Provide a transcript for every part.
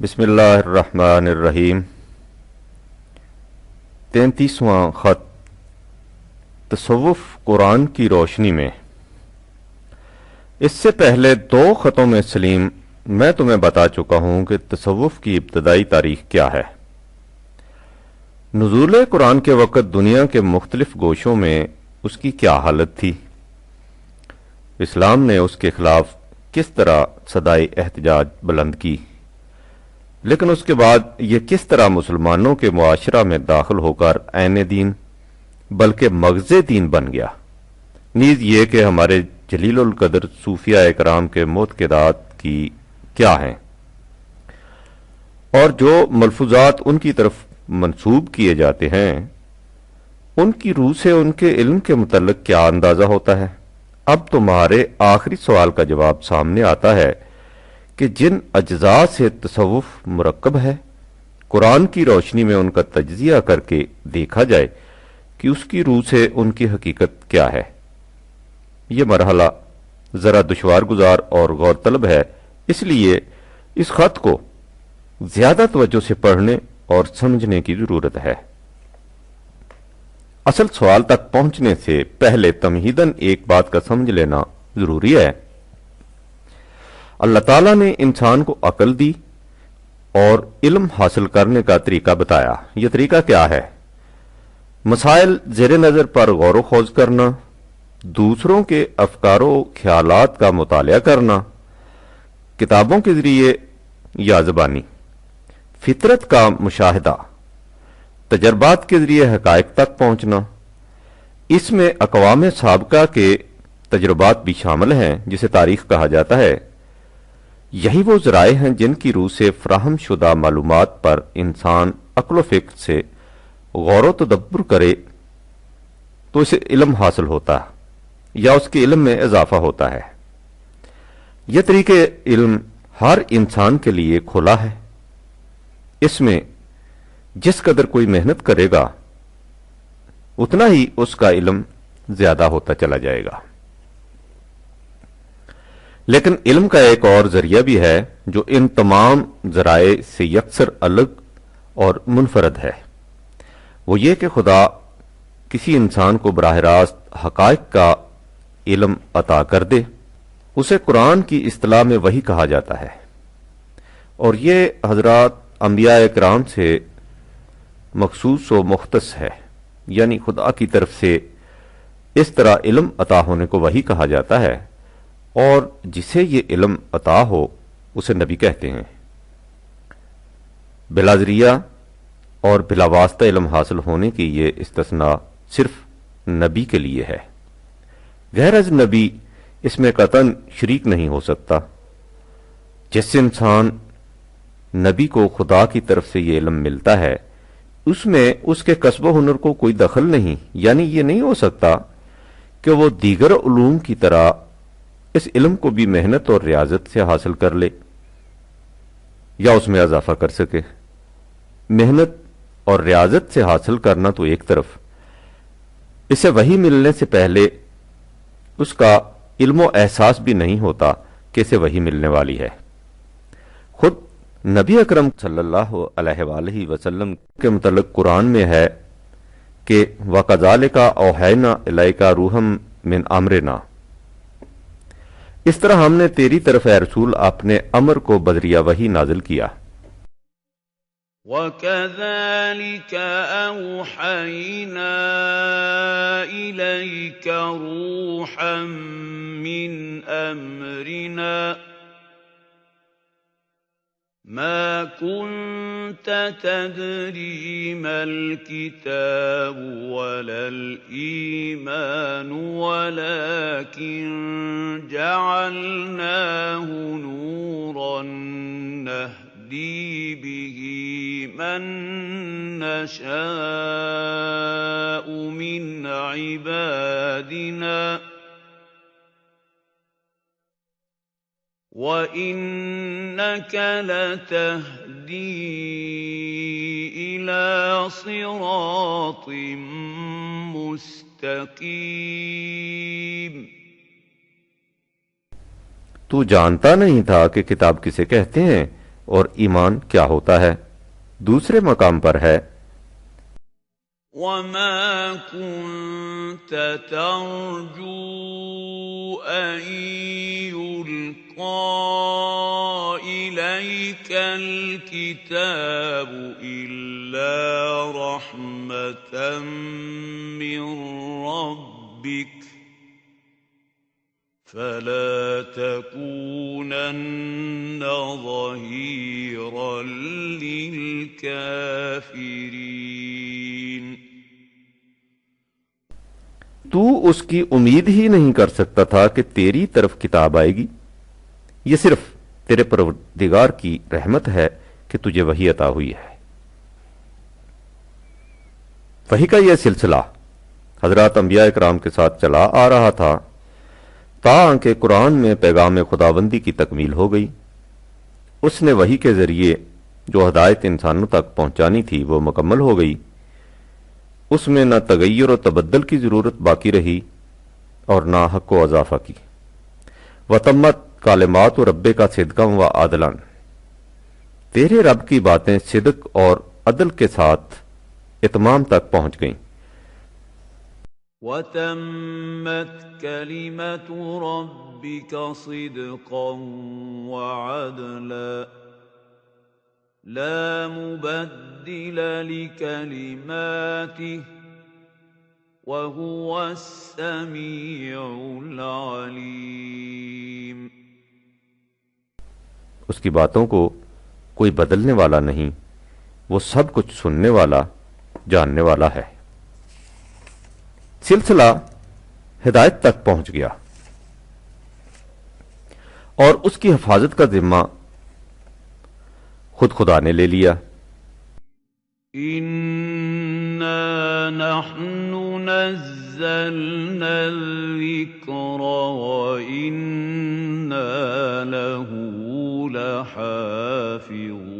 بسم اللہ الرحمن الرحیم۔ 33واں خط تصوف قرآن کی روشنی میں۔ اس سے پہلے دو خطوں میں سلیم میں تمہیں بتا چکا ہوں کہ تصوف کی ابتدائی تاریخ کیا ہے۔ نزول قرآن کے وقت دنیا کے مختلف گوشوں میں اس کی کیا حالت تھی، اسلام نے اس کے خلاف کس طرح صدائے احتجاج بلند کی، لیکن اس کے بعد یہ کس طرح مسلمانوں کے معاشرہ میں داخل ہو کر عین دین بلکہ مغز دین بن گیا، نیز یہ کہ ہمارے جلیل القدر صوفیاء کرام کے معتقدات کی کیا ہیں، اور جو ملفوظات ان کی طرف منسوب کیے جاتے ہیں ان کی روح سے ان کے علم کے متعلق کیا اندازہ ہوتا ہے۔ اب تمہارے آخری سوال کا جواب سامنے آتا ہے کہ جن اجزاء سے تصوف مرکب ہے، قرآن کی روشنی میں ان کا تجزیہ کر کے دیکھا جائے کہ اس کی روح سے ان کی حقیقت کیا ہے۔ یہ مرحلہ ذرا دشوار گزار اور غور طلب ہے، اس لیے اس خط کو زیادہ توجہ سے پڑھنے اور سمجھنے کی ضرورت ہے۔ اصل سوال تک پہنچنے سے پہلے تمہیداً ایک بات کا سمجھ لینا ضروری ہے۔ اللہ تعالیٰ نے انسان کو عقل دی اور علم حاصل کرنے کا طریقہ بتایا۔ یہ طریقہ کیا ہے؟ مسائل زیر نظر پر غور و خوض کرنا، دوسروں کے افکار و خیالات کا مطالعہ کرنا، کتابوں کے ذریعے یا زبانی، فطرت کا مشاہدہ، تجربات کے ذریعے حقائق تک پہنچنا۔ اس میں اقوام سابقہ کے تجربات بھی شامل ہیں جسے تاریخ کہا جاتا ہے۔ یہی وہ ذرائع ہیں جن کی روح سے فراہم شدہ معلومات پر انسان عقل و فکر سے غور و تدبر کرے تو اسے علم حاصل ہوتا ہے یا اس کے علم میں اضافہ ہوتا ہے۔ یہ طریقہ علم ہر انسان کے لیے کھلا ہے۔ اس میں جس قدر کوئی محنت کرے گا اتنا ہی اس کا علم زیادہ ہوتا چلا جائے گا۔ لیکن علم کا ایک اور ذریعہ بھی ہے جو ان تمام ذرائع سے یکسر الگ اور منفرد ہے، وہ یہ کہ خدا کسی انسان کو براہ راست حقائق کا علم عطا کر دے۔ اسے قرآن کی اصطلاح میں وحی کہا جاتا ہے، اور یہ حضرات انبیاء کرام سے مخصوص و مختص ہے، یعنی خدا کی طرف سے اس طرح علم عطا ہونے کو وحی کہا جاتا ہے، اور جسے یہ علم عطا ہو اسے نبی کہتے ہیں۔ بلا ذریعہ اور بلا واسطہ علم حاصل ہونے کی یہ استثناء صرف نبی کے لیے ہے، غیر از نبی اس میں قطعاً شریک نہیں ہو سکتا۔ جس انسان نبی کو خدا کی طرف سے یہ علم ملتا ہے اس میں اس کے کسب و ہنر کو کوئی دخل نہیں، یعنی یہ نہیں ہو سکتا کہ وہ دیگر علوم کی طرح اس علم کو بھی محنت اور ریاضت سے حاصل کر لے یا اس میں اضافہ کر سکے۔ محنت اور ریاضت سے حاصل کرنا تو ایک طرف، اسے وحی ملنے سے پہلے اس کا علم و احساس بھی نہیں ہوتا کہ اسے وحی ملنے والی ہے۔ خود نبی اکرم صلی اللہ علیہ وآلہ وسلم کے متعلق قرآن میں ہے کہ وَكَذَلِكَ أَوْحَيْنَا إِلَيْكَ رُوحًا مِّنْ أَمْرِنَا، اس طرح ہم نے تیری طرف اے رسول اپنے امر کو بذریعہ وحی نازل کیا۔ وَكَذَلِكَ أَوْحَيْنَا إِلَيْكَ رُوحًا مِّنْ أَمْرِنَا مَا كُنتَ تَدْرِي مَا الْكِتَابُ وَلَا الْإِيمَانُ وَلَٰكِن جَعَلْنَاهُ نُورًا نَّهْدِي بِهِ مَن نَّشَاءُ مِنْ عِبَادِنَا وَإِنَّكَ لَتَهْدِي إِلَىٰ صِرَاطٍ مُّسْتَقِيمٍ۔ تو جانتا نہیں تھا کہ کتاب کسے کہتے ہیں، اور ایمان کیا ہوتا ہے۔ دوسرے مقام پر ہے وَمَا كُنتَ تَرْجُو أَن يُلْقَىٰ إِلَيْكَ الْكِتَابُ إِلَّا رَحْمَةً مِّن رَّبِّكَ فَلَا تَكُونَنَّ ظَهِيرًا لِّلْكَافِرِينَ۔ تو اس کی امید ہی نہیں کر سکتا تھا کہ تیری طرف کتاب آئے گی، یہ صرف تیرے پروردگار کی رحمت ہے کہ تجھے وحی عطا ہوئی ہے۔ وحی کا یہ سلسلہ حضرات انبیاء کرام کے ساتھ چلا آ رہا تھا تاکہ قرآن میں پیغام خداوندی کی تکمیل ہو گئی۔ اس نے وحی کے ذریعے جو ہدایت انسانوں تک پہنچانی تھی وہ مکمل ہو گئی، اس میں نہ تغیر و تبدل کی ضرورت باقی رہی اور نہ حق و اضافہ کی۔ وتمت کالمات و رب کا صدقا و عدلن، تیرے رب کی باتیں صدق اور عدل کے ساتھ اتمام تک پہنچ گئیں۔ وَتَمَّتْ كَلِمَةُ رَبِّكَ صِدْقًا وَعَدْلًا لَا مُبَدِّلَ لِكَلِمَاتِهِ وَهُوَ السَّمِيعُ الْعَلِيمُ۔ اس کی باتوں کو کوئی بدلنے والا نہیں، وہ سب کچھ سننے والا، جاننے والا ہے۔ سلسلہ ہدایت تک پہنچ گیا اور اس کی حفاظت کا ذمہ خود خدا نے لے لیا۔ إِنَّا نَحْنُ نَزَّلْنَا الذِّكْرَ وَإِنَّا لَهُ لَحَافِظُونَ۔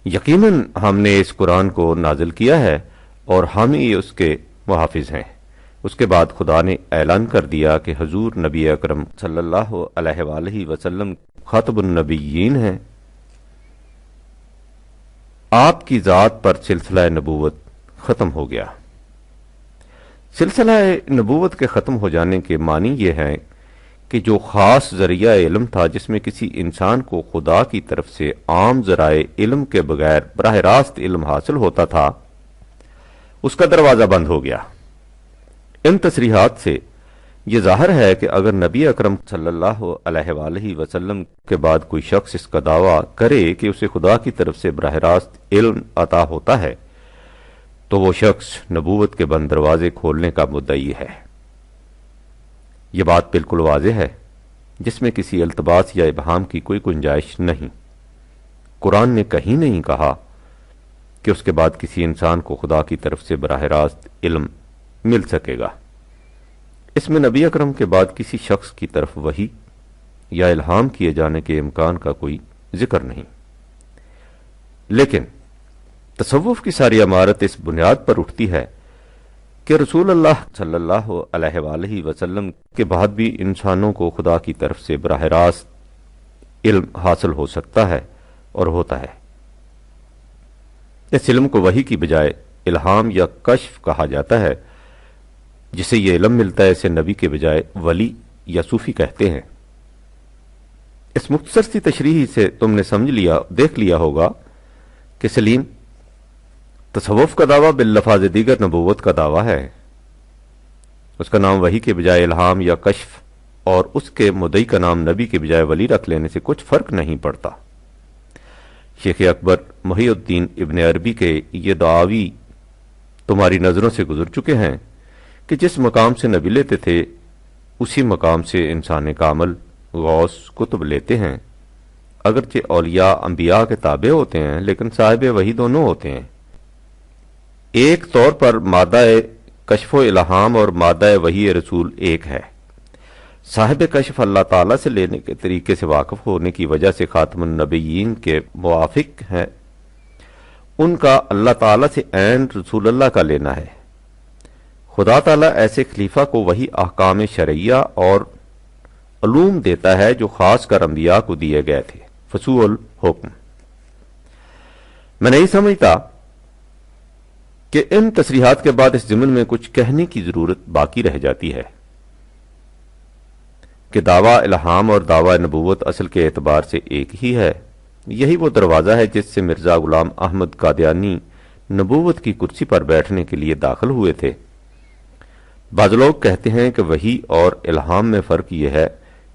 یقیناً ہم نے اس قرآن کو نازل کیا ہے اور ہم ہی اس کے محافظ ہیں۔ اس کے بعد خدا نے اعلان کر دیا کہ حضور نبی اکرم صلی اللہ علیہ وآلہ وسلم خاتم النبیین ہیں۔ آپ کی ذات پر سلسلہ نبوت ختم ہو گیا۔ سلسلہ نبوت کے ختم ہو جانے کے معنی یہ ہے کہ جو خاص ذریعہ علم تھا جس میں کسی انسان کو خدا کی طرف سے عام ذرائع علم کے بغیر براہ راست علم حاصل ہوتا تھا، اس کا دروازہ بند ہو گیا۔ ان تصریحات سے یہ ظاہر ہے کہ اگر نبی اکرم صلی اللہ علیہ وآلہ وسلم کے بعد کوئی شخص اس کا دعویٰ کرے کہ اسے خدا کی طرف سے براہ راست علم عطا ہوتا ہے تو وہ شخص نبوت کے بند دروازے کھولنے کا مدعی ہے۔ یہ بات بالکل واضح ہے، جس میں کسی التباس یا ابہام کی کوئی گنجائش نہیں۔ قرآن نے کہیں نہیں کہا کہ اس کے بعد کسی انسان کو خدا کی طرف سے براہ راست علم مل سکے گا۔ اس میں نبی اکرم کے بعد کسی شخص کی طرف وحی یا الہام کیے جانے کے امکان کا کوئی ذکر نہیں۔ لیکن تصوف کی ساری عمارت اس بنیاد پر اٹھتی ہے کہ رسول اللہ صلی اللہ علیہ وآلہ وسلم کے بعد بھی انسانوں کو خدا کی طرف سے براہ راست علم حاصل ہو سکتا ہے اور ہوتا ہے۔ اس علم کو وحی کی بجائے الہام یا کشف کہا جاتا ہے۔ جسے یہ علم ملتا ہے اسے نبی کے بجائے ولی یا صوفی کہتے ہیں۔ اس مختصر سی تشریح سے تم نے دیکھ لیا ہوگا کہ سلیم تصوف کا دعویٰ باللفاظ دیگر نبوت کا دعویٰ ہے۔ اس کا نام وحی کے بجائے الہام یا کشف اور اس کے مدعی کا نام نبی کے بجائے ولی رکھ لینے سے کچھ فرق نہیں پڑتا۔ شیخ اکبر محی الدین ابن عربی کے یہ دعاوی تمہاری نظروں سے گزر چکے ہیں کہ جس مقام سے نبی لیتے تھے اسی مقام سے انسان کامل، غوث، کتب لیتے ہیں۔ اگرچہ اولیاء انبیاء کے تابع ہوتے ہیں لیکن صاحب وحی دونوں ہوتے ہیں۔ ایک طور پر مادہ کشف و الہام اور مادہ وحی رسول ایک ہے۔ صاحب کشف اللہ تعالیٰ سے لینے کے طریقے سے واقف ہونے کی وجہ سے خاتم النبیین کے موافق ہیں، ان کا اللہ تعالیٰ سے عین رسول اللہ کا لینا ہے۔ خدا تعالیٰ ایسے خلیفہ کو وہی احکام شرعیہ اور علوم دیتا ہے جو خاص کر انبیاء کو دیے گئے تھے۔ فصول الحکم۔ میں نہیں سمجھتا کہ ان تصریحات کے بعد اس ضمن میں کچھ کہنے کی ضرورت باقی رہ جاتی ہے کہ دعویٰ الہام اور دعویٰ نبوت اصل کے اعتبار سے ایک ہی ہے۔ یہی وہ دروازہ ہے جس سے مرزا غلام احمد قادیانی نبوت کی کرسی پر بیٹھنے کے لیے داخل ہوئے تھے۔ بعض لوگ کہتے ہیں کہ وحی اور الہام میں فرق یہ ہے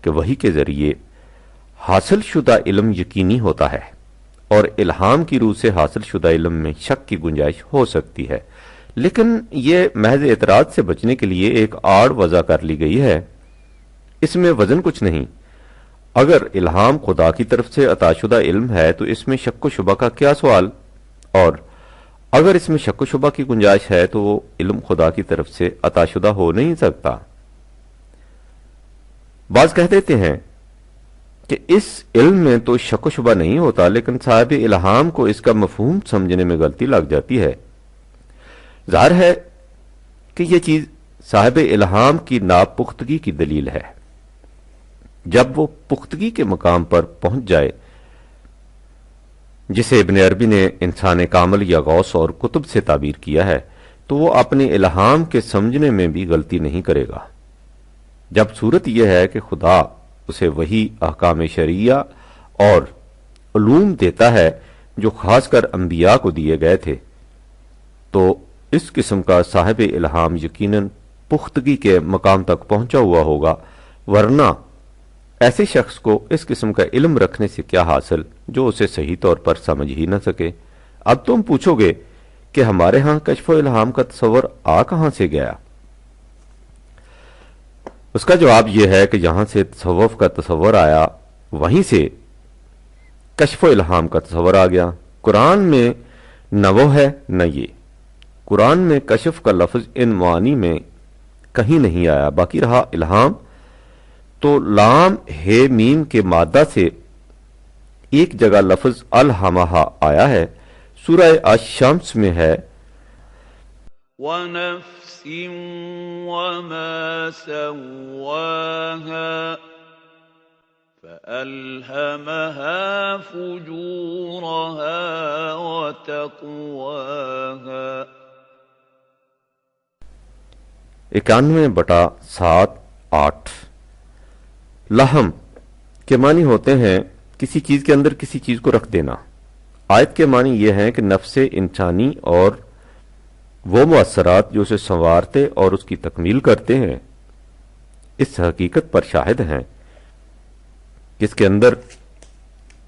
کہ وحی کے ذریعے حاصل شدہ علم یقینی ہوتا ہے اور الہام کی روح سے حاصل شدہ علم میں شک کی گنجائش ہو سکتی ہے، لیکن یہ محض اعتراض سے بچنے کے لیے ایک آڑ وضع کر لی گئی ہے۔ اس میں وزن کچھ نہیں۔ اگر الہام خدا کی طرف سے عطا شدہ علم ہے تو اس میں شک و شبہ کا کیا سوال، اور اگر اس میں شک و شبہ کی گنجائش ہے تو وہ علم خدا کی طرف سے عطا شدہ ہو نہیں سکتا۔ بعض کہہ دیتے ہیں کہ اس علم میں تو شک و شبہ نہیں ہوتا، لیکن صاحب الہام کو اس کا مفہوم سمجھنے میں غلطی لگ جاتی ہے۔ ظاہر ہے کہ یہ چیز صاحب الہام کی ناپختگی کی دلیل ہے۔ جب وہ پختگی کے مقام پر پہنچ جائے، جسے ابن عربی نے انسان کامل یا غوث اور کتب سے تعبیر کیا ہے، تو وہ اپنے الہام کے سمجھنے میں بھی غلطی نہیں کرے گا۔ جب صورت یہ ہے کہ خدا اسے وہی احکام شرعیہ اور علوم دیتا ہے جو خاص کر انبیاء کو دیے گئے تھے، تو اس قسم کا صاحب الہام یقیناً پختگی کے مقام تک پہنچا ہوا ہوگا، ورنہ ایسے شخص کو اس قسم کا علم رکھنے سے کیا حاصل جو اسے صحیح طور پر سمجھ ہی نہ سکے۔ اب تم پوچھو گے کہ ہمارے ہاں کشف و الہام کا تصور آ کہاں سے گیا؟ اس کا جواب یہ ہے کہ جہاں سے تصوف کا تصور آیا وہیں سے کشف و الہام کا تصور آ گیا۔ قرآن میں نہ وہ ہے نہ یہ۔ قرآن میں کشف کا لفظ ان معانی میں کہیں نہیں آیا، باقی رہا الہام تو لام ہے میم کے مادہ سے ایک جگہ لفظ الہمہا آیا ہے، سورہ الشمس میں ہے وَنَفْسٍ وَمَا سَوَّاهَا فَأَلْهَمَهَا فُجُورَهَا وَتَقْوَاهَا۔ 91/7-8۔ لہم کے معنی ہوتے ہیں کسی چیز کے اندر کسی چیز کو رکھ دینا۔ آیت کے معنی یہ ہیں کہ نفس انسانی اور وہ مؤثرات جو اسے سنوارتے اور اس کی تکمیل کرتے ہیں اس حقیقت پر شاہد ہیں کہ اس کے اندر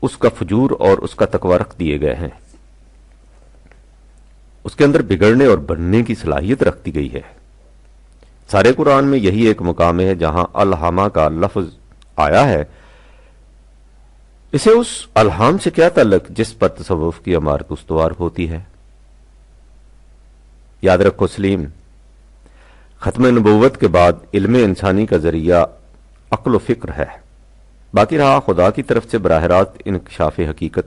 اس کا فجور اور اس کا تقوی رکھ دیے گئے ہیں، اس کے اندر بگڑنے اور بننے کی صلاحیت رکھ دی گئی ہے۔ سارے قرآن میں یہی ایک مقام ہے جہاں الہامہ کا لفظ آیا ہے۔ اسے اس الہام سے کیا تعلق جس پر تصوف کی عمارت استوار ہوتی ہے؟ یاد رکھو سلیم، ختم نبوت کے بعد علم انسانی کا ذریعہ عقل و فکر ہے، باقی رہا خدا کی طرف سے براہ راست انکشاف حقیقت،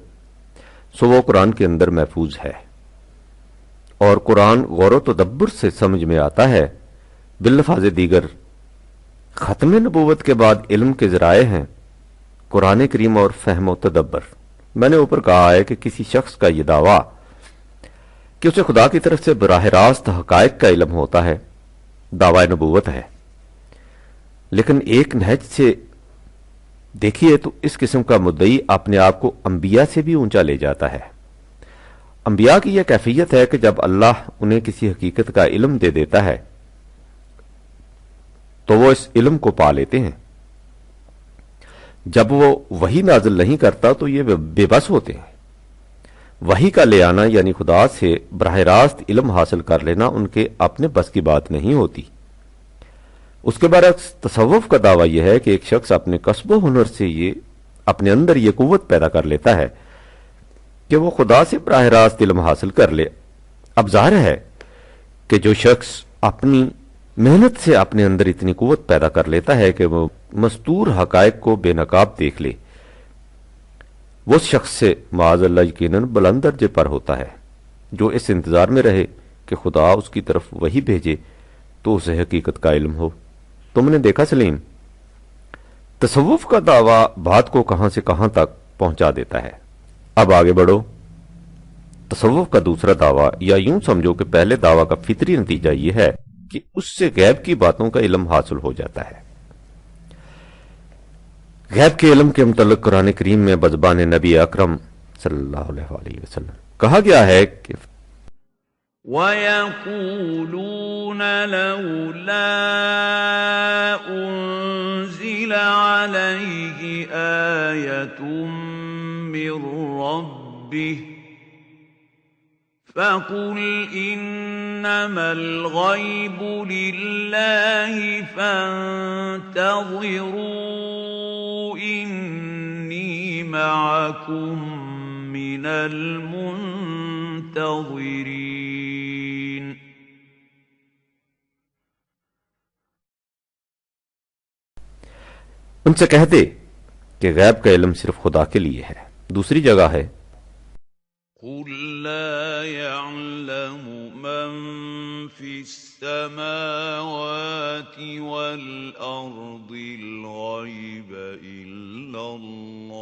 سو وہ قرآن کے اندر محفوظ ہے اور قرآن غور و تدبر سے سمجھ میں آتا ہے۔ باللفاظ دیگر ختم نبوت کے بعد علم کے ذرائع ہیں قرآن کریم اور فہم و تدبر۔ میں نے اوپر کہا ہے کہ کسی شخص کا یہ دعویٰ کہ اسے خدا کی طرف سے براہ راست حقائق کا علم ہوتا ہے دعویٰ نبوت ہے، لیکن ایک نہج سے دیکھیے تو اس قسم کا مدعی اپنے آپ کو انبیاء سے بھی اونچا لے جاتا ہے۔ انبیاء کی یہ کیفیت ہے کہ جب اللہ انہیں کسی حقیقت کا علم دے دیتا ہے تو وہ اس علم کو پا لیتے ہیں، جب وہ وحی نازل نہیں کرتا تو یہ بے بس ہوتے ہیں۔ وحی کا لے آنا یعنی خدا سے براہ راست علم حاصل کر لینا ان کے اپنے بس کی بات نہیں ہوتی۔ اس کے برعکس تصوف کا دعویٰ یہ ہے کہ ایک شخص اپنے کسب و ہنر سے یہ اپنے اندر یہ قوت پیدا کر لیتا ہے کہ وہ خدا سے براہ راست علم حاصل کر لے۔ اب ظاہر ہے کہ جو شخص اپنی محنت سے اپنے اندر اتنی قوت پیدا کر لیتا ہے کہ وہ مستور حقائق کو بے نقاب دیکھ لے، وہ اس شخص سے معاذ اللہ یقیناً بلند درجے پر ہوتا ہے۔ جو اس انتظار میں رہے کہ خدا اس کی طرف وحی بھیجے تو تو اسے حقیقت کا علم ہو۔ تم نے دیکھا سلیم، تصوف کا دعویٰ بات کو کہاں سے کہاں تک پہنچا دیتا ہے۔ اب آگے بڑھو۔ تصوف کا دوسرا دعویٰ، یا یوں سمجھو کہ پہلے دعویٰ کا فطری نتیجہ یہ ہے کہ اس سے غیب کی باتوں کا علم حاصل ہو جاتا ہے۔ غیب کے علم کے متعلق قرآن کریم میں بزبان نبی اکرم صلی اللہ علیہ وآلہ وسلم کہا گیا ہے کہ وَيَقُولُونَ لَوْلَا أُنزِلَ عَلَيْهِ آيَةٌ مِّن رَّبِّهِ فَقُلْ إِنَّمَا الْغَيْبُ لِلَّهِ فَانتَظِرُوا إِنِّي مَعَكُم مِّنَ الْمُنتَظِرِينَ۔ ان سے کہہ دے کہ غیب کا علم صرف خدا کے لیے ہے۔ دوسری جگہ ہے قُل لَّا يَعْلَمُ مَن فِي السَّمَاوَاتِ وَالْأَرْضِ الْغَيْبَ إِلَّا اللَّهُ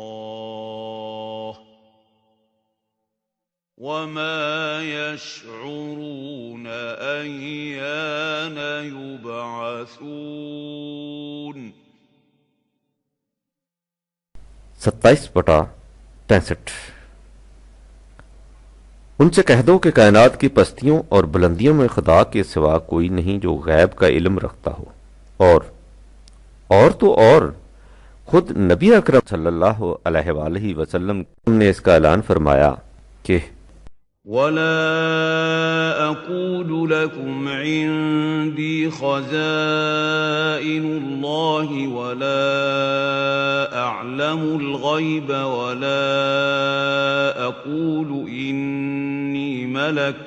وَمَا يَشْعُرُونَ أَيَّانَ يُبْعَثُونَ۔ 27/63۔ ان سے کہہ دو کہ کائنات کی پستیوں اور بلندیوں میں خدا کے سوا کوئی نہیں جو غیب کا علم رکھتا ہو، اور تو اور خود نبی اکرم صلی اللہ علیہ وآلہ وسلم نے اس کا اعلان فرمایا کہ وَلَا أَقُولُ لَكُمْ عِندِي خَزَائِنُ اللَّهِ وَلَا أَعْلَمُ الْغَيْبَ وَلَا أَقُولُ إِنِّي مَلَكٌ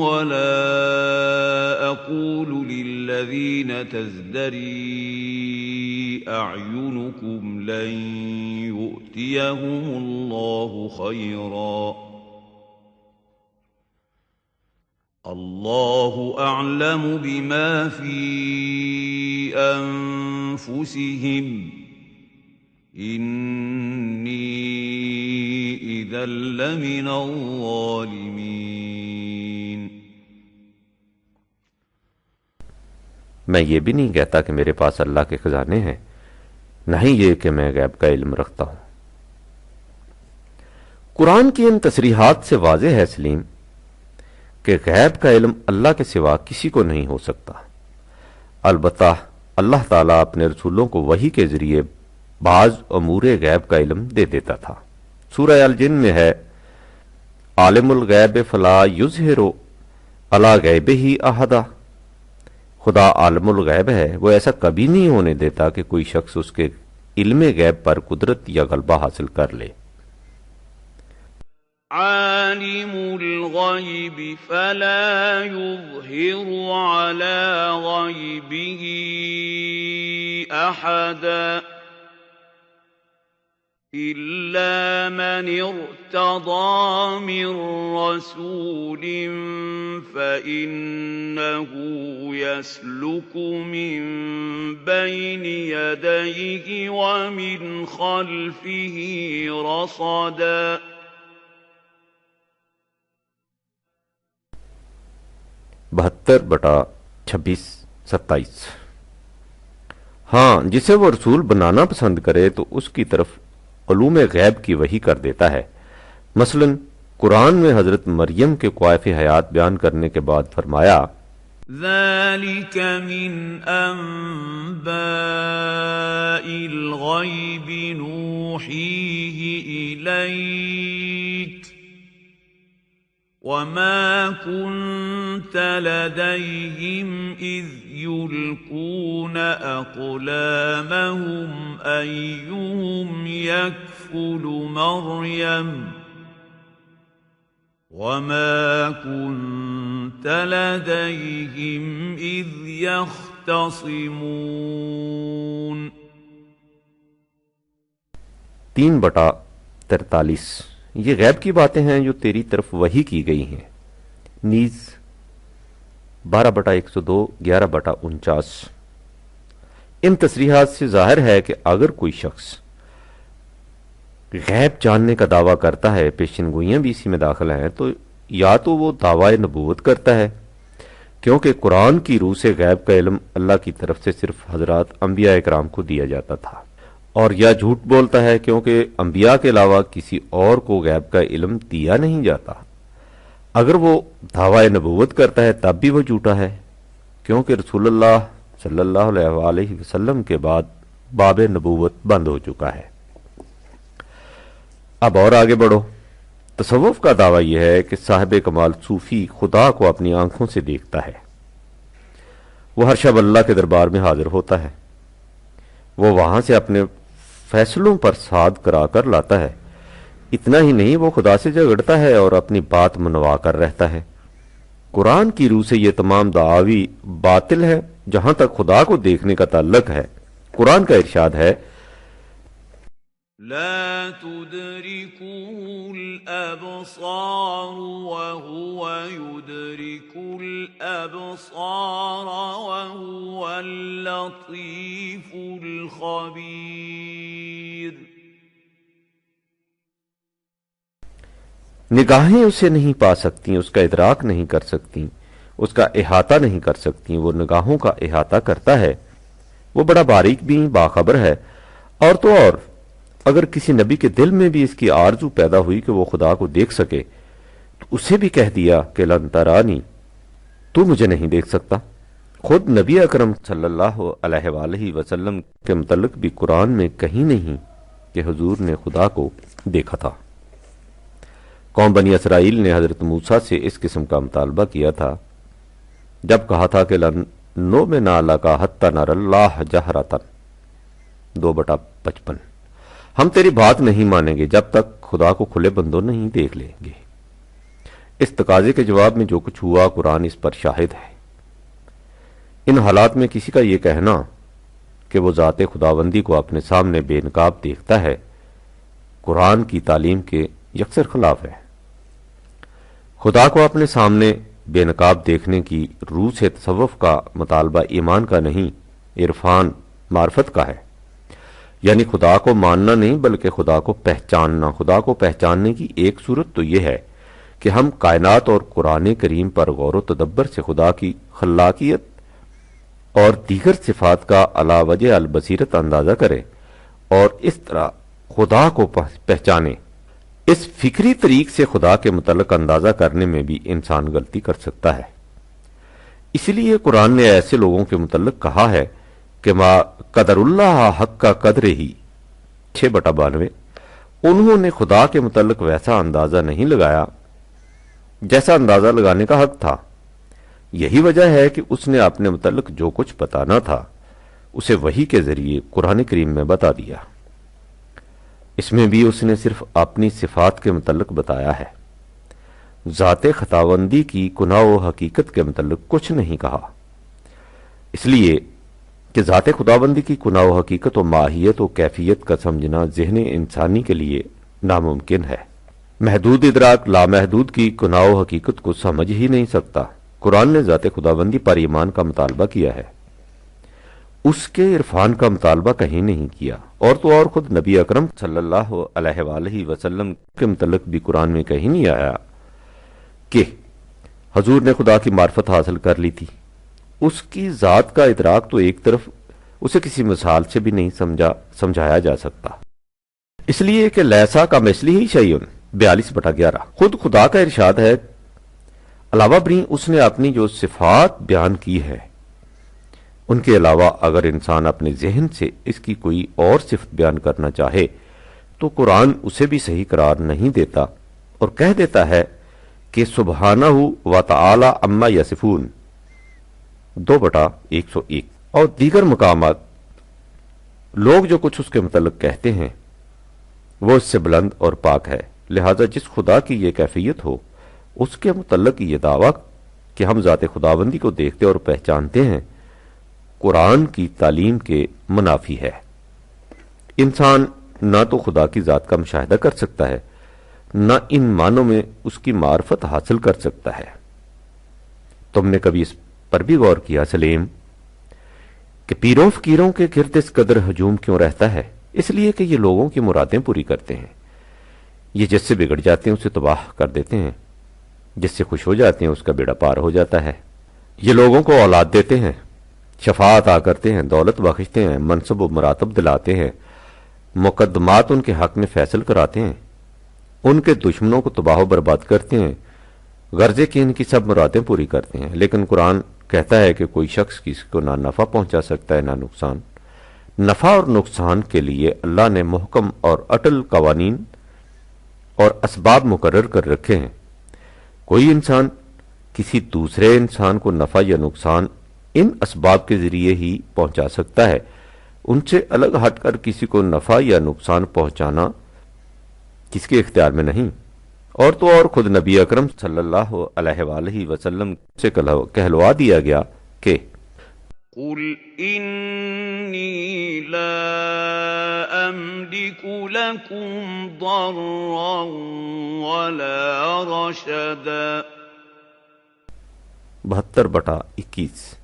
وَلَا أَقُولُ لِلَّذِينَ تَزْدَرِي أَعْيُنُكُمْ لَن يُؤْتِيَهُمُ اللَّهُ خَيْرًا اللَّهُ أَعْلَمُ بِمَا فِي أَنفُسِهِمْ إِنِّي إِذًا لَّمِنَ الظَّالِمِينَ۔ میں یہ بھی نہیں کہتا کہ میرے پاس اللہ کے خزانے ہیں، نہ ہی یہ کہ میں غیب کا علم رکھتا ہوں۔ قرآن کی ان تصریحات سے واضح ہے سلیم کہ غیب کا علم اللہ کے سوا کسی کو نہیں ہو سکتا۔ البتہ اللہ تعالیٰ اپنے رسولوں کو وحی کے ذریعے بعض امور غیب کا علم دے دیتا تھا۔ سورہ الجن میں ہے عالم الغیب فلا یظہر علی غیبہ احدا، خدا عالم الغیب ہے، وہ ایسا کبھی نہیں ہونے دیتا کہ کوئی شخص اس کے علم غیب پر قدرت یا غلبہ حاصل کر لے۔ عالم الغیب فلا یظہر علی غیبہ احدا إِلَّا مَنِ ارْتَضَىٰ مِن رَّسُولٍ فَإِنَّهُ يَسْلُكُ مِن بَيْنِ يَدَيْهِ وَمِنْ خَلْفِهِ رَصَدًا۔ 72/26-27۔ ہاں، جسے وہ رسول بنانا پسند کرے تو اس کی طرف علوم غیب کی وحی کر دیتا ہے۔ مثلا قرآن میں حضرت مریم کے کوائف حیات بیان کرنے کے بعد فرمایا ذَلِكَ مِنْ أَنبَاءِ الْغَيْبِ نُوحِيهِ إِلَيْكَ وَمَا كُنْتَ لَدَيْهِمْ إِذْ يُلْقُونَ أَقْلَامَهُمْ أَيُّهُمْ يَكْفُلُ مَرْيَمَ وَمَا كُنْتَ لَدَيْهِمْ إِذْ يَخْتَصِمُونَ۔ 3/73۔ 43 یہ غیب کی باتیں ہیں جو تیری طرف وحی کی گئی ہیں. نیز 12/102 11/49. ان تصریحات سے ظاہر ہے کہ اگر کوئی شخص غیب جاننے کا دعویٰ کرتا ہے، پیشن گوئیاں بھی اسی میں داخل ہیں، تو یا تو وہ دعویٰ نبوت کرتا ہے کیونکہ قرآن کی روح سے غیب کا علم اللہ کی طرف سے صرف حضرات انبیاء اکرام کو دیا جاتا تھا، اور یا جھوٹ بولتا ہے کیونکہ انبیاء کے علاوہ کسی اور کو غیب کا علم دیا نہیں جاتا. اگر وہ دعویٰ نبوت کرتا ہے تب بھی وہ جھوٹا ہے کیونکہ رسول اللہ صلی اللہ علیہ وآلہ وسلم کے بعد باب نبوت بند ہو چکا ہے. اب اور آگے بڑھو. تصوف کا دعویٰ یہ ہے کہ صاحب کمال صوفی خدا کو اپنی آنکھوں سے دیکھتا ہے. وہ ہر شب اللہ کے دربار میں حاضر ہوتا ہے. وہ وہاں سے اپنے فیصلوں پر صاد کرا کر لاتا ہے. اتنا ہی نہیں، وہ خدا سے جھگڑتا ہے اور اپنی بات منوا کر رہتا ہے. قرآن کی روح سے یہ تمام دعاوی باطل ہے جہاں تک خدا کو دیکھنے کا تعلق ہے. قرآن کا ارشاد ہے لا تدركه الأبصار وهو يدرك الأبصار وهو اللطيف الخبير. نگاہیں اسے نہیں پا سکتی، اس کا ادراک نہیں کر سکتی، اس کا احاطہ نہیں کر سکتی. وہ نگاہوں کا احاطہ کرتا ہے. وہ بڑا باریک بھی باخبر ہے. اور تو اور اگر کسی نبی کے دل میں بھی اس کی آرزو پیدا ہوئی کہ وہ خدا کو دیکھ سکے تو اسے بھی کہہ دیا کہ لن ترانی، تو مجھے نہیں دیکھ سکتا. خود نبی اکرم صلی اللہ علیہ وآلہ وسلم کے متعلق بھی قرآن میں کہیں نہیں کہ حضور نے خدا کو دیکھا تھا. قوم بنی اسرائیل نے حضرت موسیٰ سے اس قسم کا مطالبہ کیا تھا جب کہا تھا کہ لن نؤمن لک حتی نری اللہ جہرۃ 2/55. ہم تیری بات نہیں مانیں گے جب تک خدا کو کھلے بندوں نہیں دیکھ لیں گے. اس تقاضے کے جواب میں جو کچھ ہوا قرآن اس پر شاہد ہے. ان حالات میں کسی کا یہ کہنا کہ وہ ذات خداوندی کو اپنے سامنے بے نقاب دیکھتا ہے قرآن کی تعلیم کے یکسر خلاف ہے. خدا کو اپنے سامنے بے نقاب دیکھنے کی روح سے تصوف کا مطالبہ ایمان کا نہیں، عرفان معرفت کا ہے. یعنی خدا کو ماننا نہیں بلکہ خدا کو پہچاننا. خدا کو پہچاننے کی ایک صورت تو یہ ہے کہ ہم کائنات اور قرآن کریم پر غور و تدبر سے خدا کی خلاقیت اور دیگر صفات کا علی وجہ البصیرت اندازہ کریں اور اس طرح خدا کو پہچانیں. اس فکری طریق سے خدا کے متعلق اندازہ کرنے میں بھی انسان غلطی کر سکتا ہے. اس لیے قرآن نے ایسے لوگوں کے متعلق کہا ہے کہ ما قدر اللہ حق کا قدر ہی 6/92. انہوں نے خدا کے متعلق ویسا اندازہ نہیں لگایا جیسا اندازہ لگانے کا حق تھا. یہی وجہ ہے کہ اس نے اپنے متعلق جو کچھ بتانا تھا اسے وحی کے ذریعے قرآن کریم میں بتا دیا. اس میں بھی اس نے صرف اپنی صفات کے متعلق بتایا ہے. ذات خداوندی کی کنہ و حقیقت کے متعلق کچھ نہیں کہا، اس لیے کہ ذات خداوندی کی کنہ و حقیقت و ماہیت و کیفیت کا سمجھنا ذہن انسانی کے لیے ناممکن ہے. محدود ادراک لامحدود کی کنہ و حقیقت کو سمجھ ہی نہیں سکتا. قرآن نے ذات خداوندی پر ایمان کا مطالبہ کیا ہے، اس کے عرفان کا مطالبہ کہیں نہیں کیا. اور تو اور خود نبی اکرم صلی اللہ علیہ وآلہ وسلم کے متعلق بھی قرآن میں کہیں نہیں آیا کہ حضور نے خدا کی معرفت حاصل کر لی تھی. اس کی ذات کا ادراک تو ایک طرف اسے کسی مثال سے بھی نہیں سمجھایا جا سکتا، اس لیے کہ لیسا کا مثلی ہی شیئن 42/11. خود خدا کا ارشاد ہے علاوہ بری اس نے اپنی جو صفات بیان کی ہے ان کے علاوہ اگر انسان اپنے ذہن سے اس کی کوئی اور صفت بیان کرنا چاہے تو قرآن اسے بھی صحیح قرار نہیں دیتا اور کہہ دیتا ہے کہ سبحانہ و تعالی عما یصفون 2/101. اور دیگر مقامات لوگ جو کچھ اس کے متعلق کہتے ہیں وہ اس سے بلند اور پاک ہے. لہذا جس خدا کی یہ کیفیت ہو اس کے متعلق یہ دعویٰ کہ ہم ذات خداوندی کو دیکھتے اور پہچانتے ہیں قرآن کی تعلیم کے منافی ہے. انسان نہ تو خدا کی ذات کا مشاہدہ کر سکتا ہے، نہ ان معنوں میں اس کی معرفت حاصل کر سکتا ہے۔ تم نے کبھی اس پر بھی غور کیا سلیم کہ پیروں فقیروں کے گرد اس قدر ہجوم کیوں رہتا ہے؟ اس لیے کہ یہ لوگوں کی مرادیں پوری کرتے ہیں۔ یہ جس سے بگڑ جاتے ہیں اسے تباہ کر دیتے ہیں، جس سے خوش ہو جاتے ہیں اس کا بیڑا پار ہو جاتا ہے۔ یہ لوگوں کو اولاد دیتے ہیں، شفاعت عطا کرتے ہیں، دولت بخشتے ہیں، منصب و مراتب دلاتے ہیں، مقدمات ان کے حق میں فیصل کراتے ہیں، ان کے دشمنوں کو تباہ و برباد کرتے ہیں، غرضے کی ان کی سب مرادیں پوری کرتے ہیں۔ لیکن قرآن کہتا ہے کہ کوئی شخص کسی کو نہ نفع پہنچا سکتا ہے نہ نقصان۔ نفع اور نقصان کے لیے اللہ نے محکم اور اٹل قوانین اور اسباب مقرر کر رکھے ہیں۔ کوئی انسان کسی دوسرے انسان کو نفع یا نقصان ان اسباب کے ذریعے ہی پہنچا سکتا ہے، ان سے الگ ہٹ کر کسی کو نفع یا نقصان پہنچانا کس کے اختیار میں نہیں۔ اور تو اور خود نبی اکرم صلی اللہ علیہ وآلہ وسلم سے کہلوا دیا گیا کہ قل انی لا املک لکم ضرا ولا رشدا 72/21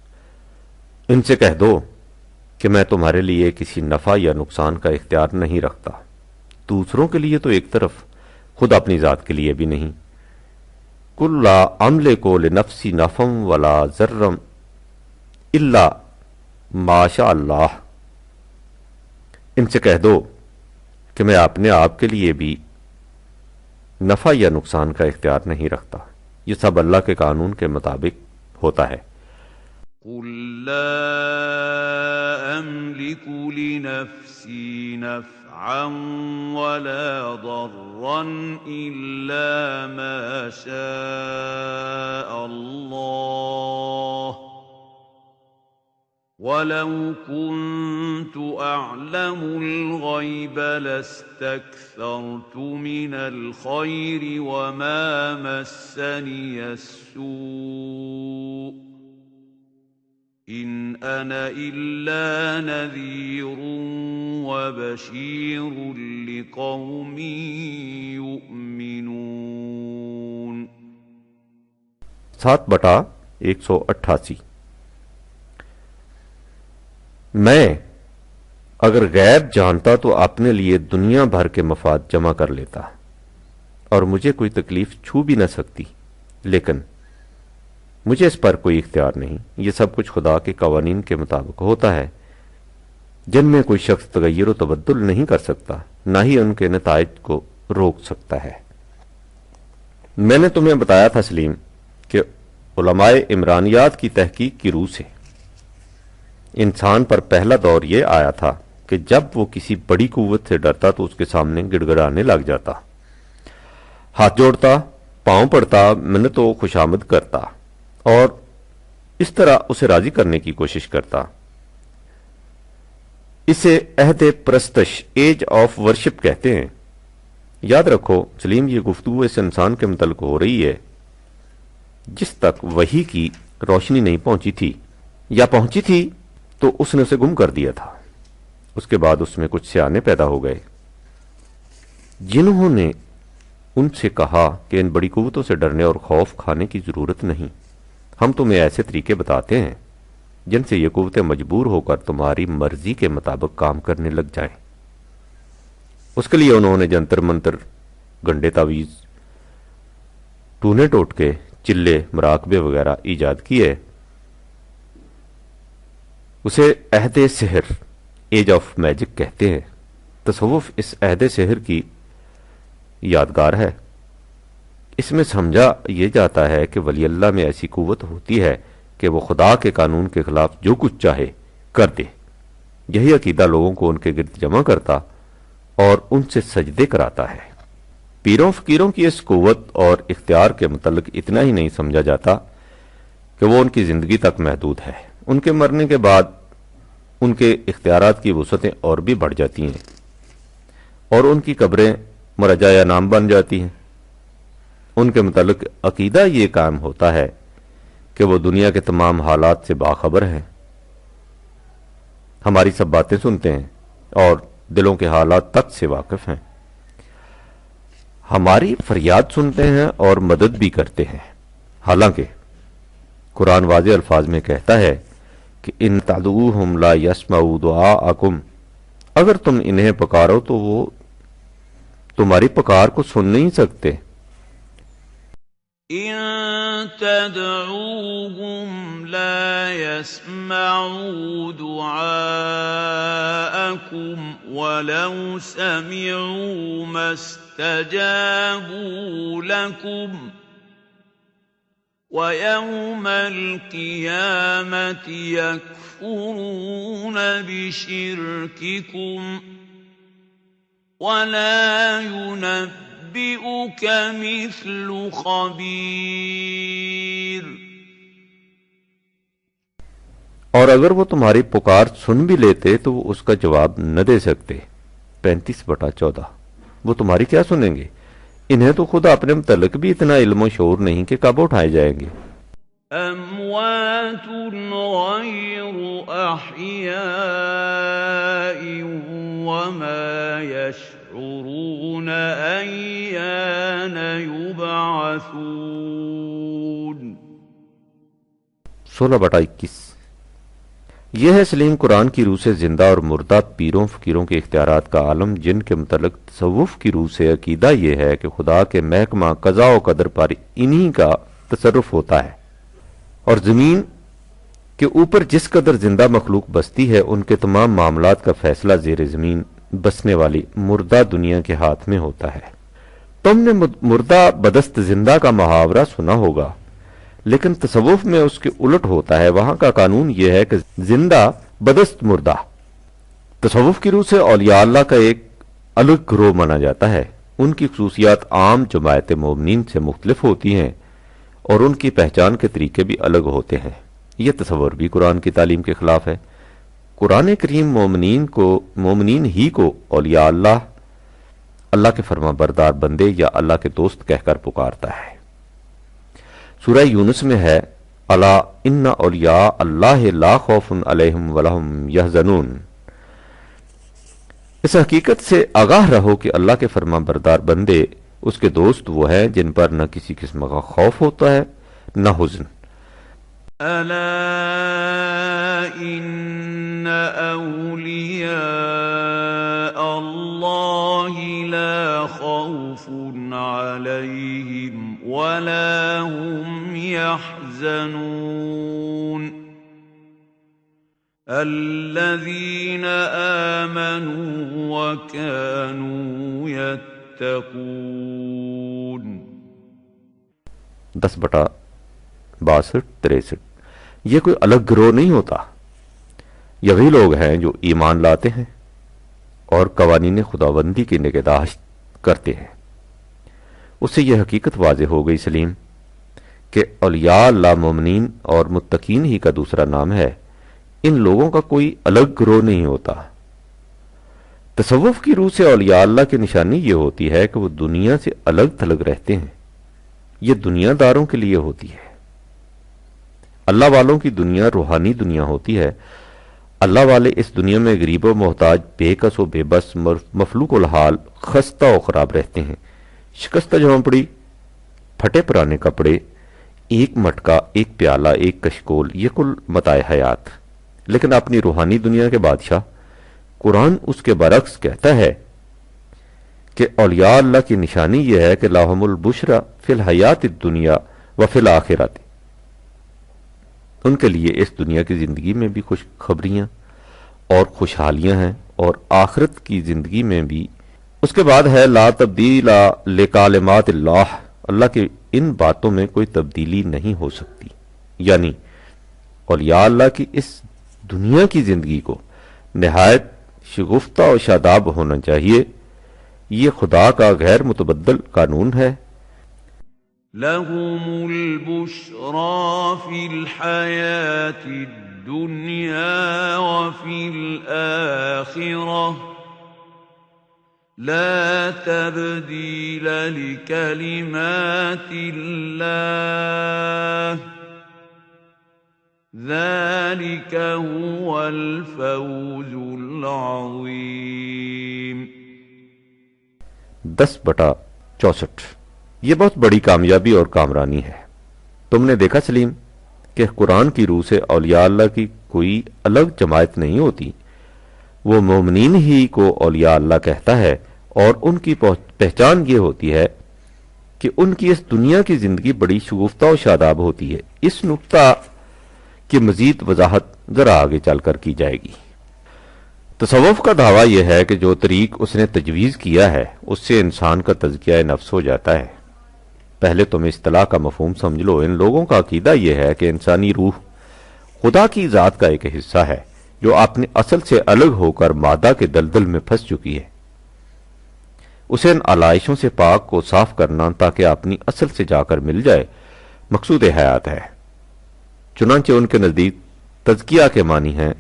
ان سے کہہ دو کہ میں تمہارے لیے کسی نفع یا نقصان کا اختیار نہیں رکھتا، دوسروں کے لیے تو ایک طرف، خود اپنی ذات کے لیے بھی نہیں۔ قل لا املک لنفسی نفعا ولا ضرا الا ما شاء اللہ ان سے کہہ دو کہ میں اپنے آپ کے لیے بھی نفع یا نقصان کا اختیار نہیں رکھتا، یہ سب اللہ کے قانون کے مطابق ہوتا ہے۔ قل لا املک لنفسی نفعا ولا ضرا الا ما شاء اللہ وَلَوْ كُنْتُ أَعْلَمُ الْغَيْبَ لَاسْتَكْثَرْتُ مِنَ الْخَيْرِ وَمَا مَسَّنِيَ السُّوءُ إِنْ أَنَا إِلَّا نَذِيرٌ وَبَشِيرٌ لِقَوْمٍ يُؤْمِنُونَ 7/188 میں اگر غیب جانتا تو اپنے لیے دنیا بھر کے مفاد جمع کر لیتا اور مجھے کوئی تکلیف چھو بھی نہ سکتی، لیکن مجھے اس پر کوئی اختیار نہیں۔ یہ سب کچھ خدا کے قوانین کے مطابق ہوتا ہے جن میں کوئی شخص تغیر و تبدل نہیں کر سکتا، نہ ہی ان کے نتائج کو روک سکتا ہے۔ میں نے تمہیں بتایا تھا سلیم کہ علماء عمرانیات کی تحقیق کی روح سے انسان پر پہلا دور یہ آیا تھا کہ جب وہ کسی بڑی قوت سے ڈرتا تو اس کے سامنے گڑ گڑانے لگ جاتا، ہاتھ جوڑتا، پاؤں پڑتا، منت و خوشامد کرتا اور اس طرح اسے راضی کرنے کی کوشش کرتا۔ اسے عہد پرستش، ایج آف ورشپ کہتے ہیں۔ یاد رکھو سلیم، یہ گفتگو اس انسان کے متعلق ہو رہی ہے جس تک وحی کی روشنی نہیں پہنچی تھی، یا پہنچی تھی تو اس نے اسے گم کر دیا تھا۔ اس کے بعد اس میں کچھ سیانے پیدا ہو گئے جنہوں نے ان سے کہا کہ ان بڑی قوتوں سے ڈرنے اور خوف کھانے کی ضرورت نہیں، ہم تمہیں ایسے طریقے بتاتے ہیں جن سے یہ قوتیں مجبور ہو کر تمہاری مرضی کے مطابق کام کرنے لگ جائیں۔ اس کے لیے انہوں نے جنتر منتر، گنڈے تعویذ، ٹونے ٹوٹکے، چلے، مراقبے وغیرہ ایجاد کیے۔ اسے عہد سحر، ایج آف میجک کہتے ہیں۔ تصوف اس عہد سحر کی یادگار ہے۔ اس میں سمجھا یہ جاتا ہے کہ ولی اللہ میں ایسی قوت ہوتی ہے کہ وہ خدا کے قانون کے خلاف جو کچھ چاہے کر دے۔ یہی عقیدہ لوگوں کو ان کے گرد جمع کرتا اور ان سے سجدے کراتا ہے۔ پیروں فقیروں کی اس قوت اور اختیار کے متعلق اتنا ہی نہیں سمجھا جاتا کہ وہ ان کی زندگی تک محدود ہے، ان کے مرنے کے بعد ان کے اختیارات کی وسعتیں اور بھی بڑھ جاتی ہیں اور ان کی قبریں مرجع یا نام بن جاتی ہیں۔ ان کے متعلق عقیدہ یہ قائم ہوتا ہے کہ وہ دنیا کے تمام حالات سے باخبر ہیں، ہماری سب باتیں سنتے ہیں اور دلوں کے حالات تک سے واقف ہیں، ہماری فریاد سنتے ہیں اور مدد بھی کرتے ہیں۔ حالانکہ قرآن واضح الفاظ میں کہتا ہے کہ ان تدعوہم لا یسمعوا دعاءکم، اگر تم انہیں پکارو تو وہ تمہاری پکار کو سن نہیں سکتے۔ إن تدعوهم لا يسمعوا دعاءكم ولو سمعوا ما استجابوا لكم ويوم القيامة يكفرون بشرككم ولا ينبئك مثل خبير۔ اور اگر وہ تمہاری پکار سن بھی لیتے تو وہ اس کا جواب نہ دے سکتے۔ 35/14۔ وہ تمہاری کیا سنیں گے؟ انہیں تو خدا اپنے متعلق بھی اتنا علم و شعور نہیں کہ کب اٹھائے جائیں گے۔ أموات غير أحياء وما يشعرون أيان يبعثون۔ 16/21۔ یہ ہے سلیم قرآن کی روح سے زندہ اور مردہ پیروں فقیروں کے اختیارات کا عالم، جن کے متعلق تصوف کی روح سے عقیدہ یہ ہے کہ خدا کے محکمہ قضاء و قدر پر انہی کا تصرف ہوتا ہے، اور زمین کے اوپر جس قدر زندہ مخلوق بستی ہے ان کے تمام معاملات کا فیصلہ زیر زمین بسنے والی مردہ دنیا کے ہاتھ میں ہوتا ہے۔ تم نے مردہ بدست زندہ کا محاورہ سنا ہوگا، لیکن تصوف میں اس کے الٹ ہوتا ہے۔ وہاں کا قانون یہ ہے کہ زندہ بدست مردہ۔ تصوف کی روح سے اولیاء اللہ کا ایک الگ گروہ مانا جاتا ہے۔ ان کی خصوصیات عام جماعت مومنین سے مختلف ہوتی ہیں اور ان کی پہچان کے طریقے بھی الگ ہوتے ہیں۔ یہ تصور بھی قرآن کی تعلیم کے خلاف ہے۔ قرآن کریم مومنین ہی کو اولیاء اللہ کے فرما بردار بندے یا اللہ کے دوست کہہ کر پکارتا ہے۔ سورہ یونس میں ہے الا ان اولیاء اللہ لا خوف علیہم ولا هم یحزنون۔ اس حقیقت سے آگاہ رہو کہ اللہ کے فرما بردار بندے اس کے دوست وہ ہیں جن پر نہ کسی قسم کا خوف ہوتا ہے نہ حزن۔ ألا إن أولياء الله لا خوف عليهم ولا هم يحزنون الذين آمنوا وكانوا يتقون۔ 10/62-63۔ یہ کوئی الگ گروہ نہیں ہوتا، یہ وہی لوگ ہیں جو ایمان لاتے ہیں اور قوانین خداوندی کی نگہداشت کرتے ہیں۔ اس سے یہ حقیقت واضح ہو گئی سلیم کہ اولیاء اللہ مومنین اور متقین ہی کا دوسرا نام ہے۔ ان لوگوں کا کوئی الگ گروہ نہیں ہوتا۔ تصوف کی روح سے اولیاء اللہ کی نشانی یہ ہوتی ہے کہ وہ دنیا سے الگ تھلگ رہتے ہیں۔ یہ دنیا داروں کے لیے ہوتی ہے۔ اللہ والوں کی دنیا روحانی دنیا ہوتی ہے۔ اللہ والے اس دنیا میں غریب و محتاج، بے کس و بے بس، مفلوق الحال، خستہ و خراب رہتے ہیں۔ شکستہ جھونپڑی، پھٹے پرانے کپڑے، ایک مٹکا، ایک پیالہ، ایک کشکول، یہ کل متاع حیات۔ لیکن اپنی روحانی دنیا کے بادشاہ قرآن اس کے برعکس کہتا ہے کہ اولیاء اللہ کی نشانی یہ ہے کہ لہم البشری فی الحیات الدنیا و فی الآخرۃ، ان کے لیے اس دنیا کی زندگی میں بھی خوش خبریاں اور خوشحالیاں ہیں اور آخرت کی زندگی میں بھی۔ اس کے بعد ہے لا تبدیل لکلمات اللہ، اللہ کی ان باتوں میں کوئی تبدیلی نہیں ہو سکتی۔ یعنی اولیاء اللہ کی اس دنیا کی زندگی کو نہایت شگفتہ و شاداب ہونا چاہیے۔ یہ خدا کا غیر متبدل قانون ہے۔ لهم البشرى في الحياة الدنيا وفي الآخرة لا تبديل لكلمات الله ذلك هو الفوز العظيم۔ 10/64۔ یہ بہت بڑی کامیابی اور کامرانی ہے۔ تم نے دیکھا سلیم کہ قرآن کی روح سے اولیاء اللہ کی کوئی الگ جماعت نہیں ہوتی، وہ مومنین ہی کو اولیاء اللہ کہتا ہے، اور ان کی پہچان یہ ہوتی ہے کہ ان کی اس دنیا کی زندگی بڑی شگفتہ و شاداب ہوتی ہے۔ اس نقطہ کی مزید وضاحت ذرا آگے چل کر کی جائے گی۔ تصوف کا دعویٰ یہ ہے کہ جو طریق اس نے تجویز کیا ہے اس سے انسان کا تزکیہ نفس ہو جاتا ہے۔ پہلے تم اصطلاح کا مفہوم سمجھ لو۔ ان لوگوں کا عقیدہ یہ ہے کہ انسانی روح خدا کی ذات کا ایک حصہ ہے جو اپنے اصل سے الگ ہو کر مادہ کے دلدل میں پھنس چکی ہے۔ اسے ان علائشوں سے پاک کو صاف کرنا تاکہ اپنی اصل سے جا کر مل جائے مقصود حیات ہے۔ چنانچہ ان کے نزدیک تزکیہ کے معنی ہیں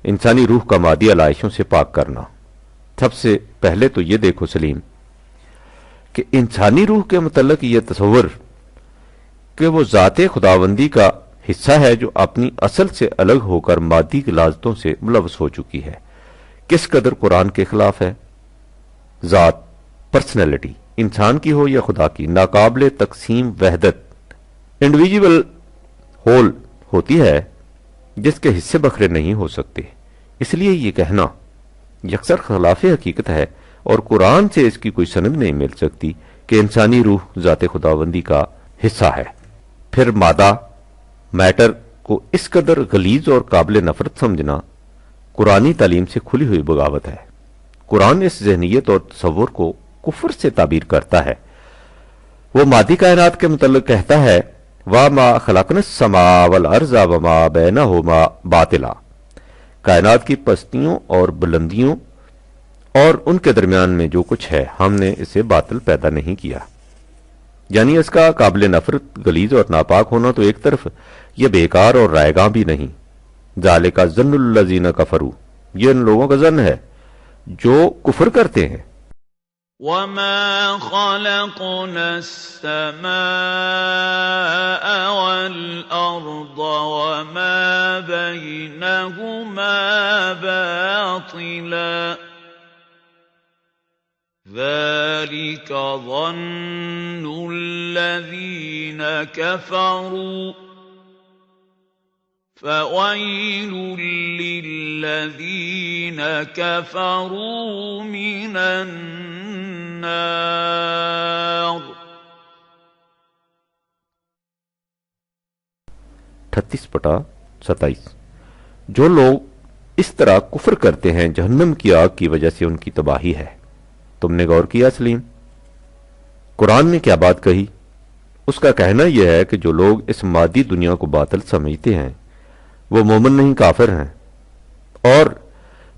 انسانی روح کا مادی علائشوں سے پاک کرنا۔ سب سے پہلے تو یہ دیکھو سلیم کہ انسانی روح کے متعلق یہ تصور کہ وہ ذات خداوندی کا حصہ ہے جو اپنی اصل سے الگ ہو کر مادی غلاظتوں سے ملوث ہو چکی ہے، کس قدر قرآن کے خلاف ہے۔ ذات، پرسنالٹی، انسان کی ہو یا خدا کی، ناقابل تقسیم وحدت، انڈیویجول ہول ہوتی ہے جس کے حصے بکھرے نہیں ہو سکتے۔ اس لیے یہ کہنا یکسر خلاف حقیقت ہے، اور قرآن سے اس کی کوئی سند نہیں مل سکتی کہ انسانی روح ذات خداوندی کا حصہ ہے۔ پھر مادہ، میٹر کو اس قدر غلیظ اور قابل نفرت سمجھنا قرآنی تعلیم سے کھلی ہوئی بغاوت ہے۔ قرآن اس ذہنیت اور تصور کو کفر سے تعبیر کرتا ہے۔ وہ مادی کائنات کے متعلق کہتا ہے وَمَا خَلَقْنَا السَّمَاءَ وَالْأَرْضَ وَمَا بَيْنَهُمَا بَاطِلًا، کائنات کی پستیوں اور بلندیوں اور ان کے درمیان میں جو کچھ ہے ہم نے اسے باطل پیدا نہیں کیا۔ یعنی اس کا قابل نفرت، غلیظ اور ناپاک ہونا تو ایک طرف، یہ بیکار اور رائے گاں بھی نہیں۔ ذَلِكَ ظَنُّ الَّذِينَ كَفَرُوا، یہ ان لوگوں کا ظن ہے جو کفر کرتے ہیں۔ وَمَا خَلَقْنَا السَّمَاءَ وَالْأَرْضَ وَمَا بَيْنَهُمَا بَاطِلًا ذَلِكَ ظَنُّ الَّذِينَ كَفَرُوا فَوَيْلٌ لِّلَّذِينَ كَفَرُوا مِنَ النَّارِ۔ 38/27۔ جو لوگ اس طرح کفر کرتے ہیں جہنم کی آگ کی وجہ سے ان کی تباہی ہے۔ تم نے غور کیا سلیم قرآن نے کیا بات کہی؟ اس کا کہنا یہ ہے کہ جو لوگ اس مادی دنیا کو باطل سمجھتے ہیں وہ مومن نہیں کافر ہیں، اور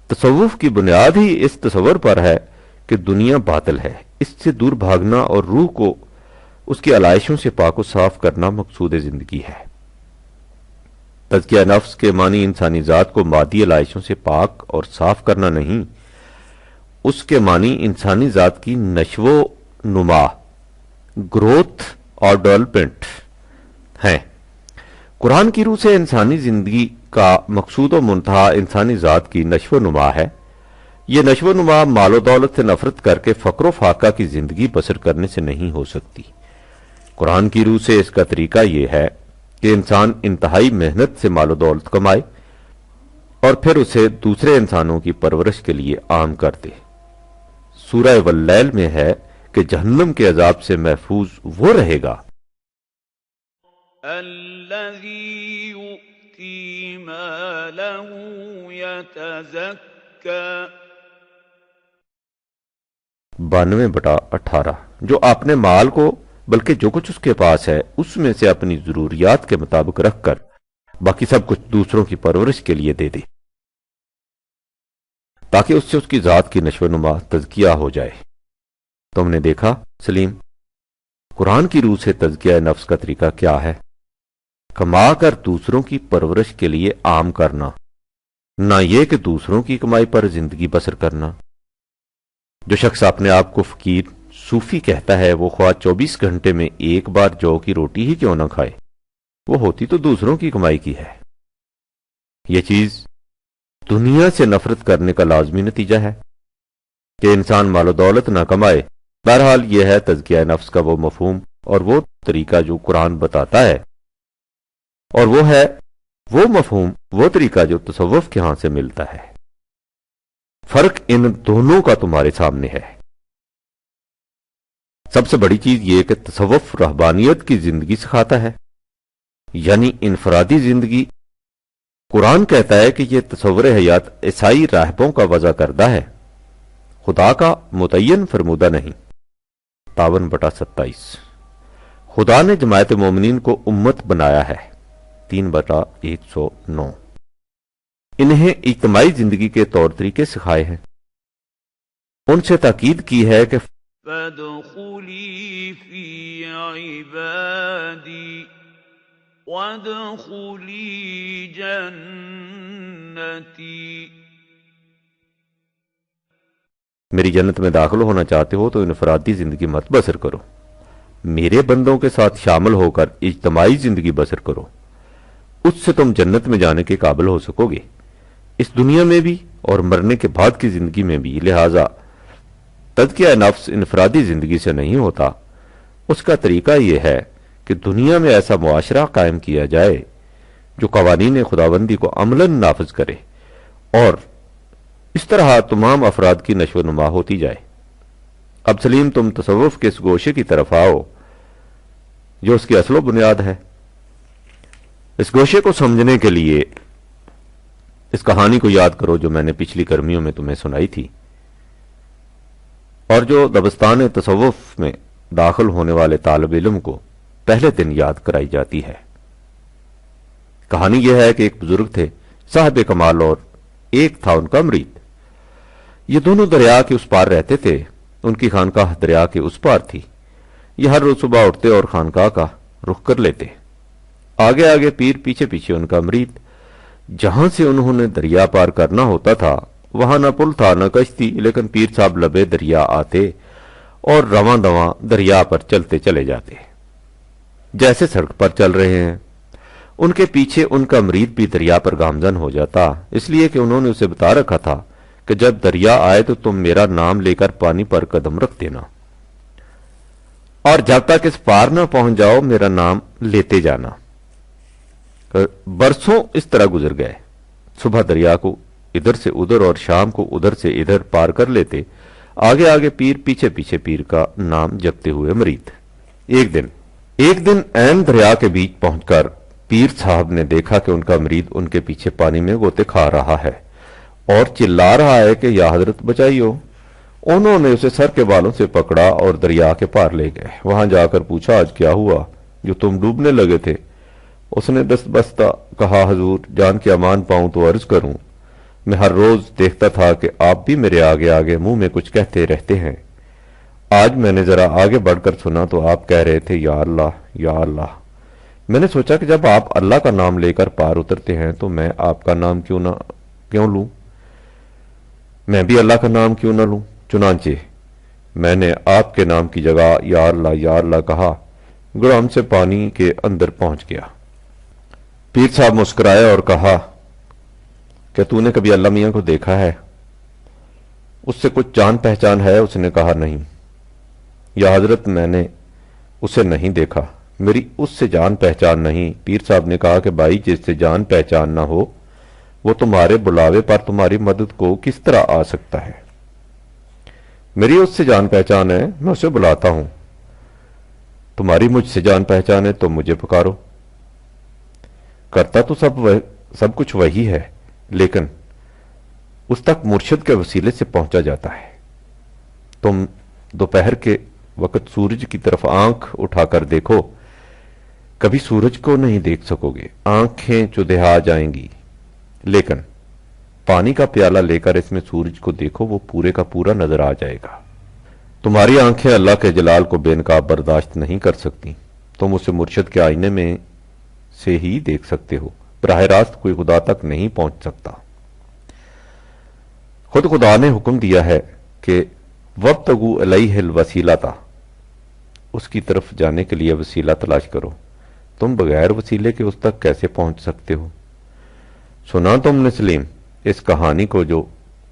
تصوف کی بنیاد ہی اس تصور پر ہے کہ دنیا باطل ہے۔ اس سے دور بھاگنا اور روح کو اس کی علائشوں سے پاک و صاف کرنا مقصود زندگی ہے۔ تزکیہ نفس کے معنی انسانی ذات کو مادی علائشوں سے پاک اور صاف کرنا نہیں، اس کے معنی انسانی ذات کی نشو و نما، گروتھ اور ڈیولپمنٹ ہیں۔ قرآن کی روح سے انسانی زندگی کا مقصود و منتہا انسانی ذات کی نشو و نما ہے۔ یہ نشو و نما مال و دولت سے نفرت کر کے فقر و فاقہ کی زندگی بسر کرنے سے نہیں ہو سکتی۔ قرآن کی روح سے اس کا طریقہ یہ ہے کہ انسان انتہائی محنت سے مال و دولت کمائے اور پھر اسے دوسرے انسانوں کی پرورش کے لیے عام کر دے۔ سورہ واللیل میں ہے کہ جہنم کے عذاب سے محفوظ وہ رہے گا الذي يؤتي ماله يتزكى 92/18، جو اپنے مال کو بلکہ جو کچھ اس کے پاس ہے اس میں سے اپنی ضروریات کے مطابق رکھ کر باقی سب کچھ دوسروں کی پرورش کے لیے دے دے تاکہ اس سے اس کی ذات کی نشو و نما تزکیہ ہو جائے۔ تم نے دیکھا سلیم قرآن کی روح سے تزکیہ نفس کا طریقہ کیا ہے؟ کما کر دوسروں کی پرورش کے لیے عام کرنا، نہ یہ کہ دوسروں کی کمائی پر زندگی بسر کرنا۔ جو شخص اپنے آپ کو فقیر صوفی کہتا ہے وہ خواہ 24 گھنٹے میں ایک بار جو کی روٹی ہی کیوں نہ کھائے، وہ ہوتی تو دوسروں کی کمائی کی ہے۔ یہ چیز دنیا سے نفرت کرنے کا لازمی نتیجہ ہے کہ انسان مال و دولت نہ کمائے بہرحال یہ ہے تزکیہ نفس کا وہ مفہوم اور وہ طریقہ جو قرآن بتاتا ہے، اور وہ ہے وہ مفہوم، وہ طریقہ جو تصوف کے ہاں سے ملتا ہے۔ فرق ان دونوں کا تمہارے سامنے ہے۔ سب سے بڑی چیز یہ کہ تصوف رہبانیت کی زندگی سکھاتا ہے، یعنی انفرادی زندگی۔ قرآن کہتا ہے کہ یہ تصور حیات عیسائی راہبوں کا وضع کردہ ہے، خدا کا متعین فرمودہ نہیں۔ 52/27۔ خدا نے جماعت مومنین کو امت بنایا ہے، 3/109۔ انہیں اجتماعی زندگی کے طور طریقے سکھائے ہیں، ان سے تاکید کی ہے کہ فادخلی فی عبادی وادخلی جنتی۔ میری جنت میں داخل ہونا چاہتے ہو تو انفرادی زندگی مت بسر کرو، میرے بندوں کے ساتھ شامل ہو کر اجتماعی زندگی بسر کرو، اس سے تم جنت میں جانے کے قابل ہو سکو گے، اس دنیا میں بھی اور مرنے کے بعد کی زندگی میں بھی۔ لہذا تزکیہ نفس انفرادی زندگی سے نہیں ہوتا، اس کا طریقہ یہ ہے کہ دنیا میں ایسا معاشرہ قائم کیا جائے جو قوانین خداوندی کو عملاً نافذ کرے، اور اس طرح تمام افراد کی نشو و نما ہوتی جائے۔ اب سلیم، تم تصوف کے اس گوشے کی طرف آؤ جو اس کی اصل و بنیاد ہے۔ اس گوشے کو سمجھنے کے لیے اس کہانی کو یاد کرو جو میں نے پچھلی گرمیوں میں تمہیں سنائی تھی، اور جو دبستان تصوف میں داخل ہونے والے طالب علم کو پہلے دن یاد کرائی جاتی ہے۔ کہانی یہ ہے کہ ایک بزرگ تھے، صاحب کمال، اور ایک تھا ان کا مرید۔ یہ دونوں دریا کے اس پار رہتے تھے، ان کی خانقاہ دریا کے اس پار تھی۔ یہ ہر روز صبح اٹھتے اور خانقاہ کا رخ کر لیتے، آگے آگے پیر، پیچھے پیچھے ان کا مرید۔ جہاں سے انہوں نے دریا پار کرنا ہوتا تھا وہاں نہ پل تھا نہ کشتی، لیکن پیر صاحب لبے دریا آتے اور رواں دواں دریا پر چلتے چلے جاتے جیسے سڑک پر چل رہے ہیں۔ ان کے پیچھے ان کا مرید بھی دریا پر گامزن ہو جاتا، اس لیے کہ انہوں نے اسے بتا رکھا تھا کہ جب دریا آئے تو تم میرا نام لے کر پانی پر قدم رکھ دینا، اور جب تک اس پار نہ پہنچ جاؤ میرا نام لیتے جانا۔ برسوں اس طرح گزر گئے، صبح دریا کو ادھر سے ادھر اور شام کو ادھر سے ادھر پار کر لیتے، آگے آگے پیر، پیچھے پیچھے پیر کا نام جپتے ہوئے مرید۔ ایک دن عین دریا کے بیچ پہنچ کر پیر صاحب نے دیکھا کہ ان کا مرید ان کے پیچھے پانی میں غوطے کھا رہا ہے اور چلا رہا ہے کہ یا حضرت بچائیو۔ انہوں نے اسے سر کے بالوں سے پکڑا اور دریا کے پار لے گئے۔ وہاں جا کر پوچھا، آج کیا ہوا جو تم ڈوبنے لگے تھے؟ اس نے دست بستہ کہا، حضور جان کے امان پاؤں تو عرض کروں، میں ہر روز دیکھتا تھا کہ آپ بھی میرے آگے آگے منہ میں کچھ کہتے رہتے ہیں، آج میں نے ذرا آگے بڑھ کر سنا تو آپ کہہ رہے تھے یا اللہ یا اللہ۔ میں نے سوچا کہ جب آپ اللہ کا نام لے کر پار اترتے ہیں تو میں آپ کا نام کیوں لوں، میں بھی اللہ کا نام کیوں نہ لوں۔ چنانچہ میں نے آپ کے نام کی جگہ یا اللہ کہا، گڑام سے پانی کے اندر پہنچ گیا۔ پیر صاحب مسکرائے اور کہا کہ تو نے کبھی اللہ میاں کو دیکھا ہے؟ اس سے کچھ جان پہچان ہے؟ اس نے کہا نہیں یا حضرت، میں نے اسے نہیں دیکھا، میری اس سے جان پہچان نہیں۔ پیر صاحب نے کہا کہ بھائی، جس سے جان پہچان نہ ہو وہ تمہارے بلاوے پر تمہاری مدد کو کس طرح آ سکتا ہے؟ میری اس سے جان پہچان ہے، میں اسے بلاتا ہوں، تمہاری مجھ سے جان پہچان ہے تو مجھے پکارو۔ کرتا تو سب کچھ وہی ہے، لیکن اس تک مرشد کے وسیلے سے پہنچا جاتا ہے۔ تم دوپہر کے وقت سورج کی طرف آنکھ اٹھا کر دیکھو، کبھی سورج کو نہیں دیکھ سکو گے، آنکھیں چدھا جائیں گی، لیکن پانی کا پیالہ لے کر اس میں سورج کو دیکھو، وہ پورے کا پورا نظر آ جائے گا۔ تمہاری آنکھیں اللہ کے جلال کو بے نقاب برداشت نہیں کر سکتی، تم اسے مرشد کے آئینے میں سے ہی دیکھ سکتے ہو، براہ راست کوئی خدا تک نہیں پہنچ سکتا۔ خود خدا نے حکم دیا ہے کہ وابتغوا الیہ الوسیلۃ، اس کی طرف جانے کے لیے وسیلہ تلاش کرو، تم بغیر وسیلے کے اس تک کیسے پہنچ سکتے ہو؟ سنا تم نے سلیم اس کہانی کو جو،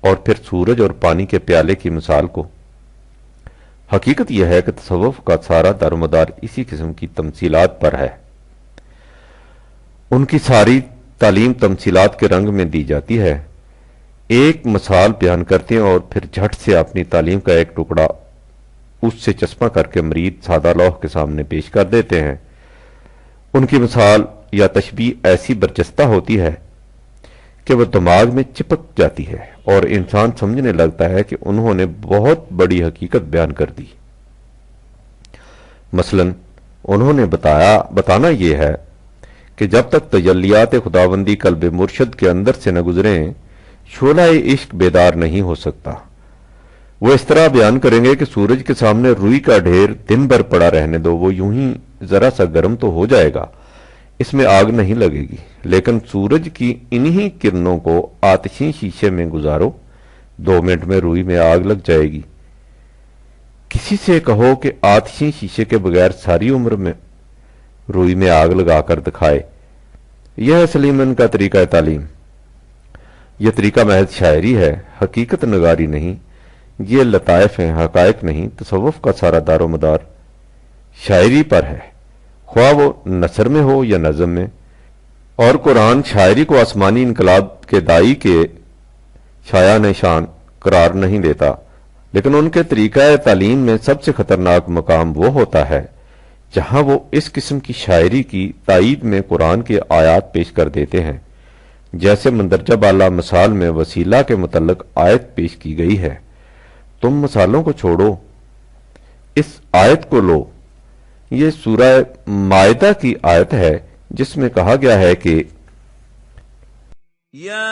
اور پھر سورج اور پانی کے پیالے کی مثال کو؟ حقیقت یہ ہے کہ تصوف کا سارا دارومدار اسی قسم کی تمثیلات پر ہے۔ ان کی ساری تعلیم تمثیلات کے رنگ میں دی جاتی ہے، ایک مثال بیان کرتے ہیں اور پھر جھٹ سے اپنی تعلیم کا ایک ٹکڑا اس سے چسپاں کر کے مرید سادہ لوح کے سامنے پیش کر دیتے ہیں۔ ان کی مثال یا تشبیہ ایسی برجستہ ہوتی ہے کہ وہ دماغ میں چپک جاتی ہے اور انسان سمجھنے لگتا ہے کہ انہوں نے بہت بڑی حقیقت بیان کر دی۔ مثلا انہوں نے بتانا یہ ہے کہ جب تک تجلیات خداوندی قلب مرشد کے اندر سے نہ گزریں شعلہ عشق بیدار نہیں ہو سکتا۔ وہ اس طرح بیان کریں گے کہ سورج کے سامنے روئی کا ڈھیر دن بھر پڑا رہنے دو، وہ یوں ہی ذرا سا گرم تو ہو جائے گا، اس میں آگ نہیں لگے گی، لیکن سورج کی انہی کرنوں کو آتشیں شیشے میں گزارو، 2 منٹ میں روئی میں آگ لگ جائے گی۔ کسی سے کہو کہ آتشیں شیشے کے بغیر ساری عمر میں روئی میں آگ لگا کر دکھائے۔ یہ ہے سلیمن کا طریقہ تعلیم۔ یہ طریقہ محض شاعری ہے، حقیقت نگاری نہیں، یہ لطائف ہیں، حقائق نہیں۔ تصوف کا سارا دار و مدار شاعری پر ہے، خواہ وہ نثر میں ہو یا نظم میں، اور قرآن شاعری کو آسمانی انقلاب کے دائی کے شایان شان قرار نہیں دیتا، لیکن ان کے طریقہ تعلیم میں سب سے خطرناک مقام وہ ہوتا ہے جہاں وہ اس قسم کی شاعری کی تائید میں قرآن کے آیات پیش کر دیتے ہیں، جیسے مندرجہ بالا مثال میں وسیلہ کے متعلق آیت پیش کی گئی ہے۔ تم مثالوں کو چھوڑو، اس آیت کو لو۔ یہ سورہ مائدہ کی آیت ہے جس میں کہا گیا ہے کہ یا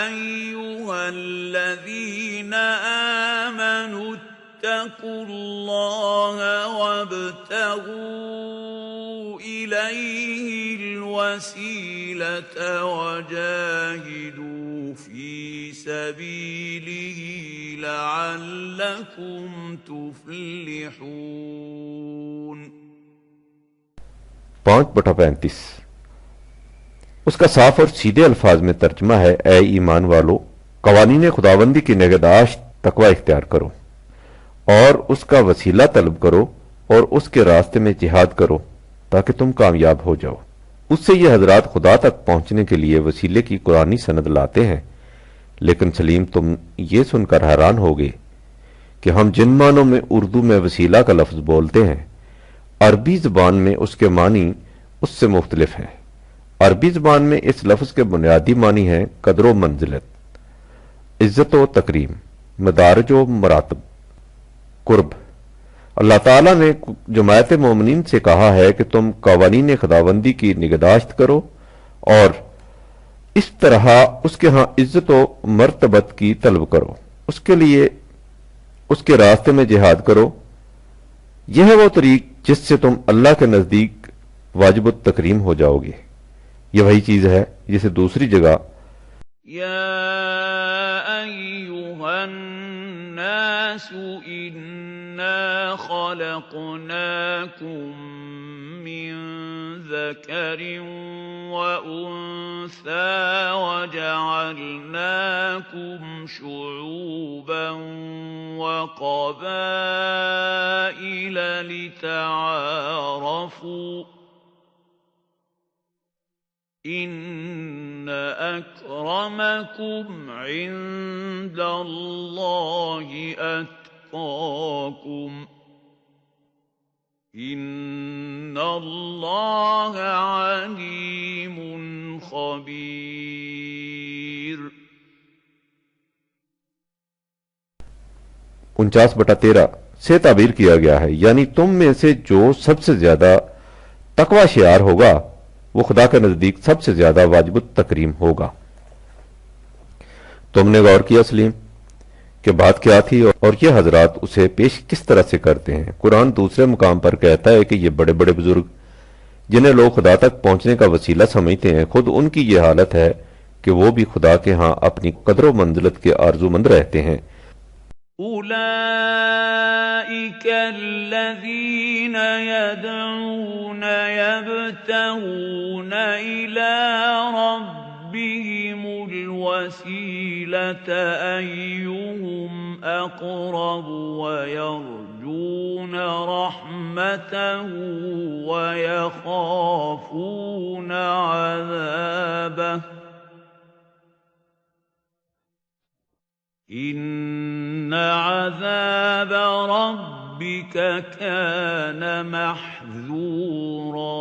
ایھا الذین آمنوا اتقوا اللہ وابتغوا الیہ الوسیلۃ وجاہدوا فی سبیلہ لعلکم تفلحون۔ 5/35 اس کا صاف اور سیدھے الفاظ میں ترجمہ ہے، اے ایمان والو، قوانین خداوندی کی نگہداشت تقوی اختیار کرو اور اس کا وسیلہ طلب کرو اور اس کے راستے میں جہاد کرو تاکہ تم کامیاب ہو جاؤ۔ اس سے یہ حضرات خدا تک پہنچنے کے لیے وسیلے کی قرآنی سند لاتے ہیں، لیکن سلیم تم یہ سن کر حیران ہوگے کہ ہم جن معنوں میں اردو میں وسیلہ کا لفظ بولتے ہیں، عربی زبان میں اس کے معنی اس سے مختلف ہیں۔ عربی زبان میں اس لفظ کے بنیادی معنی ہیں قدر و منزلت، عزت و تکریم، مدارج و مراتب، قرب۔ اللہ تعالیٰ نے جماعت مومنین سے کہا ہے کہ تم قوانین خداوندی کی نگہداشت کرو اور اس طرح اس کے ہاں عزت و مرتبت کی طلب کرو، اس کے لیے اس کے راستے میں جہاد کرو۔ یہ ہے وہ طریق جس سے تم اللہ کے نزدیک واجب التکریم ہو جاؤ گے۔ یہ وہی چیز ہے جسے دوسری جگہ یا ایھا الناس انا خلقناکم من ذکر وانثى وجعلناکم شعوبا وقبائل لتعارفوا ان اکرمکم عند اللہ اتقاکم ان اللہ علیم خبیر۔ 49/13 سے تعبیر کیا گیا ہے، یعنی تم میں سے جو سب سے زیادہ تقوی شعار ہوگا وہ خدا کے نزدیک سب سے زیادہ واجب التکریم ہوگا۔ تم نے غور کیا سلیم کہ بات کیا تھی اور یہ حضرات اسے پیش کس طرح سے کرتے ہیں؟ قرآن دوسرے مقام پر کہتا ہے کہ یہ بڑے بڑے بزرگ جنہیں لوگ خدا تک پہنچنے کا وسیلہ سمجھتے ہیں، خود ان کی یہ حالت ہے کہ وہ بھی خدا کے ہاں اپنی قدر و منزلت کے آرزو مند رہتے ہیں۔ أولئك الذين يدعون يبتغون إلى ربهم الوسيلة أيهم أقرب ويرجون رحمته ويخافون عذابه إن عذاب ربك كان محذورا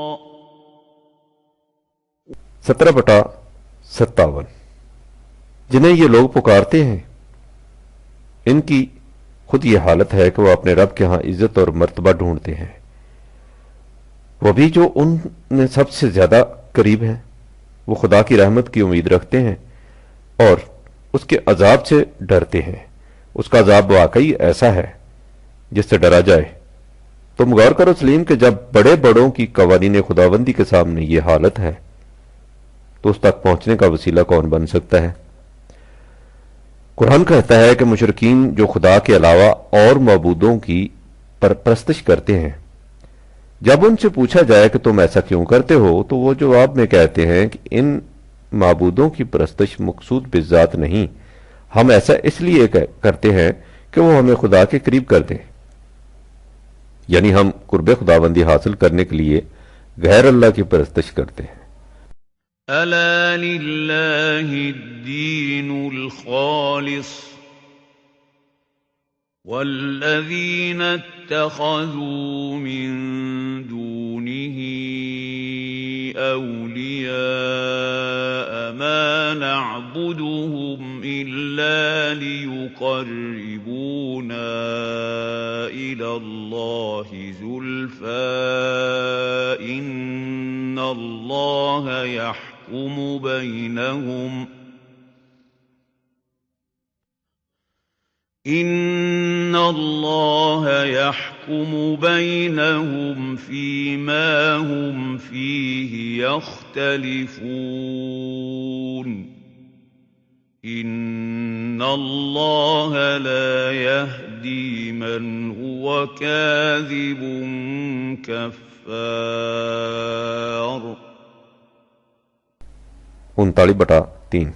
17/57 جنہیں یہ لوگ پکارتے ہیں ان کی خود یہ حالت ہے کہ وہ اپنے رب کے ہاں عزت اور مرتبہ ڈھونڈتے ہیں، وہ بھی جو ان میں سب سے زیادہ قریب ہیں۔ وہ خدا کی رحمت کی امید رکھتے ہیں اور اس کے عذاب سے ڈرتے ہیں۔ اس کا عذاب واقعی ایسا ہے جس سے ڈرا جائے۔ تم غور کرو سلیم کہ جب بڑے بڑوں کی قوانین خداوندی کے سامنے یہ حالت ہے تو اس تک پہنچنے کا وسیلہ کون بن سکتا ہے؟ قرآن کہتا ہے کہ مشرکین جو خدا کے علاوہ اور معبودوں کی پرستش کرتے ہیں، جب ان سے پوچھا جائے کہ تم ایسا کیوں کرتے ہو تو وہ جواب میں کہتے ہیں کہ ان معبودوں کی پرستش مقصود بالذات نہیں، ہم ایسا اس لیے کرتے ہیں کہ وہ ہمیں خدا کے قریب کر دیں، یعنی ہم قرب خداوندی حاصل کرنے کے لیے غیر اللہ کی پرستش کرتے ہیں۔ ألا لله الدين الخالص والذين اتخذوا من دونه أولياء ما نعبدهم إلا ليقربونا إلى الله زلفى إن الله يحكم بينهم فيما هم فيه يختلفون إن الله لا يهدي من هو كاذب كفار 39/3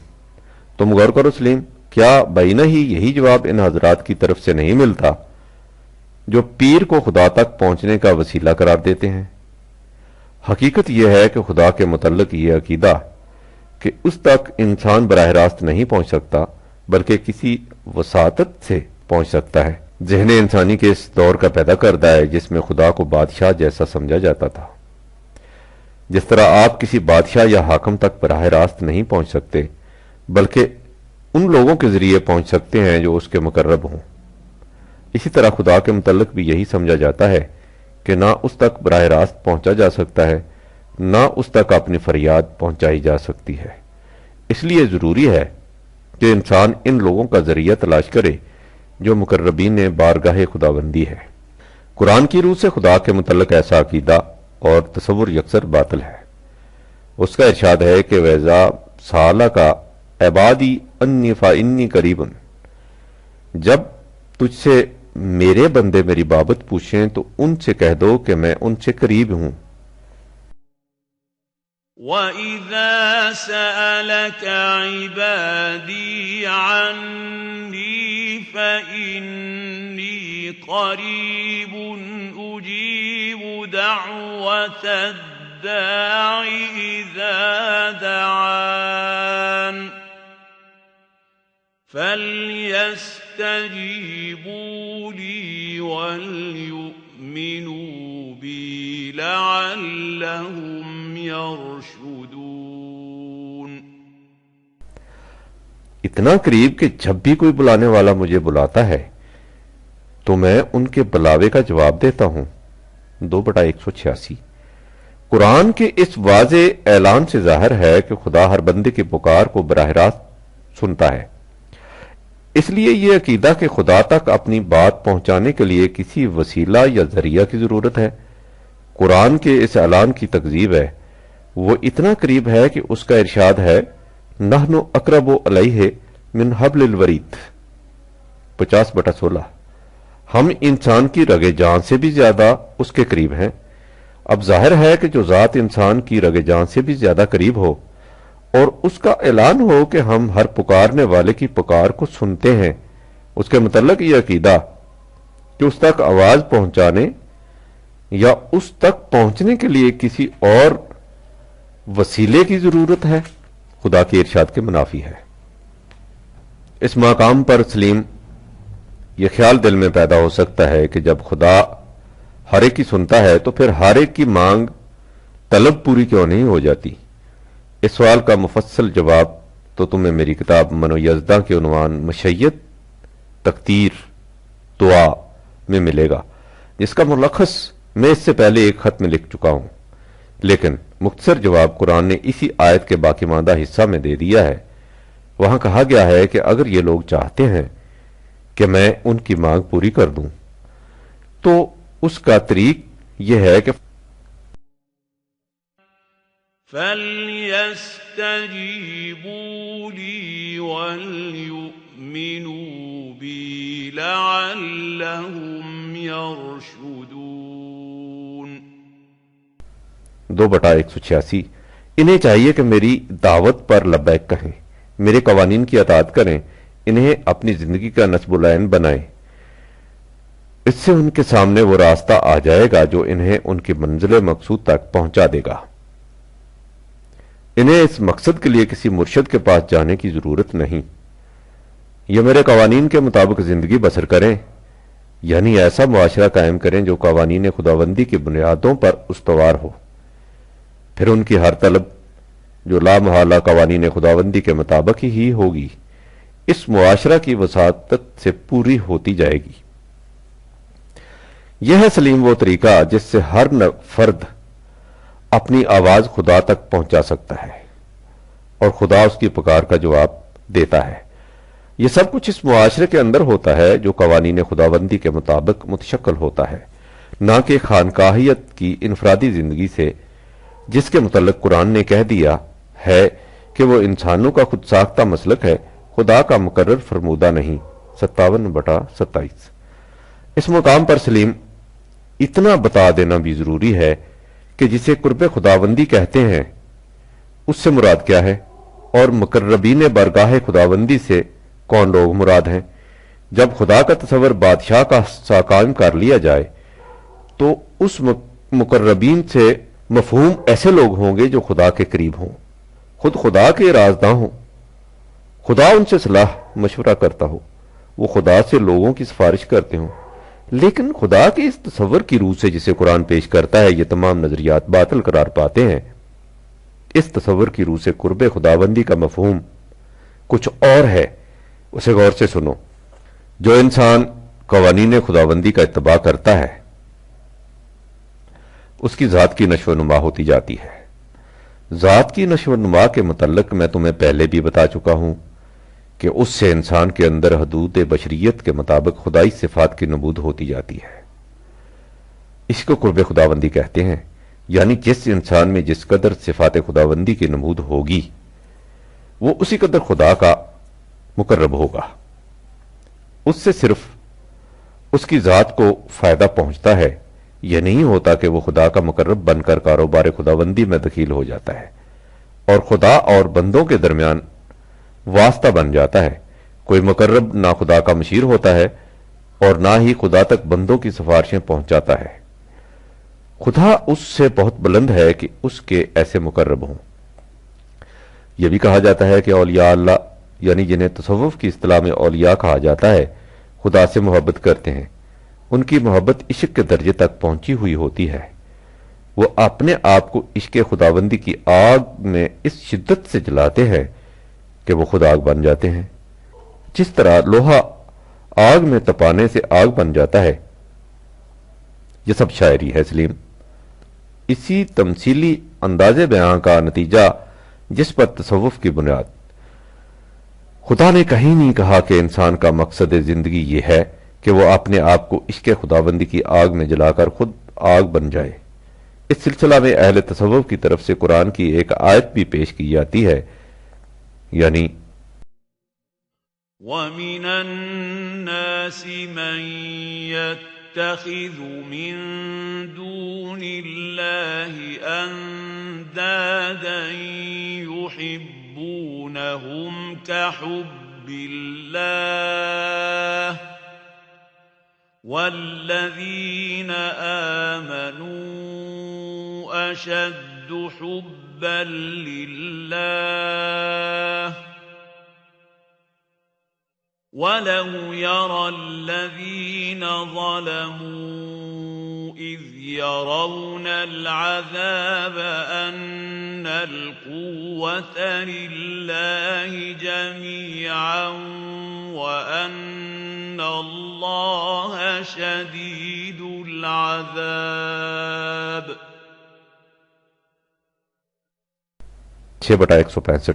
تم غور کرو سلیم، کیا بینہ ہی یہی جواب ان حضرات کی طرف سے نہیں ملتا جو پیر کو خدا تک پہنچنے کا وسیلہ قرار دیتے ہیں؟ حقیقت یہ ہے کہ خدا کے متعلق یہ عقیدہ کہ اس تک انسان براہ راست نہیں پہنچ سکتا بلکہ کسی وساطت سے پہنچ سکتا ہے، ذہن انسانی کے اس دور کا پیدا کردہ ہے جس میں خدا کو بادشاہ جیسا سمجھا جاتا تھا۔ جس طرح آپ کسی بادشاہ یا حاکم تک براہ راست نہیں پہنچ سکتے بلکہ ان لوگوں کے ذریعے پہنچ سکتے ہیں جو اس کے مقرب ہوں، اسی طرح خدا کے متعلق بھی یہی سمجھا جاتا ہے کہ نہ اس تک براہ راست پہنچا جا سکتا ہے نہ اس تک اپنی فریاد پہنچائی جا سکتی ہے۔ اس لیے ضروری ہے کہ انسان ان لوگوں کا ذریعہ تلاش کرے جو مقربین بارگاہ خداوندی ہے۔ قرآن کی روح سے خدا کے متعلق ایسا عقیدہ اور تصور یکسر باطل ہے۔ اس کا ارشاد ہے کہ وَإِذَا سَأَلَكَ عِبَادِي أَنِّي فَإِنِّي قَرِيبٌ، جب تجھ سے میرے بندے میری بابت پوچھیں تو ان سے کہہ دو کہ میں ان سے قریب ہوں۔ وَإِذَا سَأَلَكَ عِبَادِي عَنِّي فَإِنِّي قَرِيبٌ أُجِيبُ دَعْوَةَ الدَّاعِ إِذَا دَعَانِ فَلْيَسْتَجِيبُوا لِي وَلْيُؤْمِنُوا بِي لَعَلَّهُمْ يَرْشُدُونَ۔ اتنا قریب کہ جب بھی کوئی بلانے والا مجھے بلاتا ہے تو میں ان کے بلاوے کا جواب دیتا ہوں۔ 2/186 قرآن کے اس واضح اعلان سے ظاہر ہے کہ خدا ہر بندے کی پکار کو براہ راست سنتا ہے۔ اس لیے یہ عقیدہ کہ خدا تک اپنی بات پہنچانے کے لیے کسی وسیلہ یا ذریعہ کی ضرورت ہے قرآن کے اس اعلان کی تکذیب ہے۔ وہ اتنا قریب ہے کہ اس کا ارشاد ہے نحن اقرب الیہ من حبل الورید 50/16 ہم انسان کی رگ جان سے بھی زیادہ اس کے قریب ہیں۔ اب ظاہر ہے کہ جو ذات انسان کی رگ جان سے بھی زیادہ قریب ہو اور اس کا اعلان ہو کہ ہم ہر پکارنے والے کی پکار کو سنتے ہیں، اس کے متعلق یہ عقیدہ کہ اس تک آواز پہنچانے یا اس تک پہنچنے کے لیے کسی اور وسیلے کی ضرورت ہے، خدا کے ارشاد کے منافی ہے۔ اس مقام پر سلیم یہ خیال دل میں پیدا ہو سکتا ہے کہ جب خدا ہر ایک کی سنتا ہے تو پھر ہر ایک کی مانگ طلب پوری کیوں نہیں ہو جاتی؟ اس سوال کا مفصل جواب تو تمہیں میری کتاب منو یزداں کے عنوان مشیت تقدیر دعا میں ملے گا، جس کا ملخص میں اس سے پہلے ایک خط میں لکھ چکا ہوں، لیکن مختصر جواب قرآن نے اسی آیت کے باقی ماندہ حصہ میں دے دیا ہے۔ وہاں کہا گیا ہے کہ اگر یہ لوگ چاہتے ہیں کہ میں ان کی مانگ پوری کر دوں تو اس کا طریق یہ ہے کہ فَلْيَسْتَجِيبُوا لِي وَلْيُؤْمِنُوا بِي لَعَلَّهُمْ يَرْشُدُونَ 2/186 انہیں چاہیے کہ میری دعوت پر لبیک کہیں، میرے قوانین کی اطاعت کریں، انہیں اپنی زندگی کا نصب العین بنائیں۔ اس سے ان کے سامنے وہ راستہ آ جائے گا جو انہیں ان کی منزل مقصود تک پہنچا دے گا۔ انہیں اس مقصد کے لیے کسی مرشد کے پاس جانے کی ضرورت نہیں، یہ میرے قوانین کے مطابق زندگی بسر کریں، یعنی ایسا معاشرہ قائم کریں جو قوانین خداوندی کی بنیادوں پر استوار ہو۔ پھر ان کی ہر طلب جو لا محالہ قوانین خداوندی کے مطابق ہی ہوگی اس معاشرہ کی وساطت سے پوری ہوتی جائے گی۔ یہ ہے سلیم وہ طریقہ جس سے ہر فرد اپنی آواز خدا تک پہنچا سکتا ہے اور خدا اس کی پکار کا جواب دیتا ہے۔ یہ سب کچھ اس معاشرے کے اندر ہوتا ہے جو قوانین خداوندی کے مطابق متشکل ہوتا ہے، نہ کہ خانقاہیت کی انفرادی زندگی سے، جس کے متعلق قرآن نے کہہ دیا ہے کہ وہ انسانوں کا خود ساختہ مسلک ہے، خدا کا مقرر فرمودہ نہیں۔ 57/27 اس مقام پر سلیم اتنا بتا دینا بھی ضروری ہے کہ جسے قرب خداوندی کہتے ہیں اس سے مراد کیا ہے، اور مقربین بارگاہ خداوندی سے کون لوگ مراد ہیں۔ جب خدا کا تصور بادشاہ کا سا قائم کر لیا جائے تو اس مقربین سے مفہوم ایسے لوگ ہوں گے جو خدا کے قریب ہوں، خود خدا کے رازداں ہوں، خدا ان سے صلاح مشورہ کرتا ہو، وہ خدا سے لوگوں کی سفارش کرتے ہوں۔ لیکن خدا کے اس تصور کی روح سے جسے قرآن پیش کرتا ہے یہ تمام نظریات باطل قرار پاتے ہیں۔ اس تصور کی روح سے قرب خداوندی کا مفہوم کچھ اور ہے، اسے غور سے سنو۔ جو انسان قوانین خداوندی کا اتباع کرتا ہے اس کی ذات کی نشو و نما ہوتی جاتی ہے۔ ذات کی نشو و نما کے متعلق میں تمہیں پہلے بھی بتا چکا ہوں کہ اس سے انسان کے اندر حدود بشریت کے مطابق خدائی صفات کی نمود ہوتی جاتی ہے۔ اس کو قرب خداوندی کہتے ہیں، یعنی جس انسان میں جس قدر صفات خداوندی کی نمود ہوگی وہ اسی قدر خدا کا مقرب ہوگا۔ اس سے صرف اس کی ذات کو فائدہ پہنچتا ہے، یہ نہیں ہوتا کہ وہ خدا کا مقرب بن کر کاروبار خداوندی میں دخیل ہو جاتا ہے اور خدا اور بندوں کے درمیان واسطہ بن جاتا ہے۔ کوئی مقرب نہ خدا کا مشیر ہوتا ہے اور نہ ہی خدا تک بندوں کی سفارشیں پہنچاتا ہے۔ خدا اس سے بہت بلند ہے کہ اس کے ایسے مقرب ہوں۔ یہ بھی کہا جاتا ہے کہ اولیاء اللہ، یعنی جنہیں تصوف کی اصطلاح میں اولیاء کہا جاتا ہے، خدا سے محبت کرتے ہیں۔ ان کی محبت عشق کے درجے تک پہنچی ہوئی ہوتی ہے، وہ اپنے آپ کو عشق خداوندی کی آگ میں اس شدت سے جلاتے ہیں کہ وہ خود آگ بن جاتے ہیں، جس طرح لوہا آگ میں تپانے سے آگ بن جاتا ہے۔ یہ سب شاعری ہے سلیم، اسی تمثیلی انداز بیان کا نتیجہ جس پر تصوف کی بنیاد۔ خدا نے کہیں نہیں کہا کہ انسان کا مقصد زندگی یہ ہے کہ وہ اپنے آپ کو عشق خداوندی کی آگ میں جلا کر خود آگ بن جائے۔ اس سلسلہ میں اہل تصوف کی طرف سے قرآن کی ایک آیت بھی پیش کی جاتی ہے، یعنی وَمِنَ النَّاسِ مَن يَتَّخِذُ مِن دُونِ اللَّهِ أَندَادًا يُحِبُّونَهُمْ كَحُبِّ حب الله والذين آمنوا أشد حبا لله ولو يرى الذين ظلموا إذ يرون العذاب أن القوة لله جميعا وأن الله شديد العذاب 6/165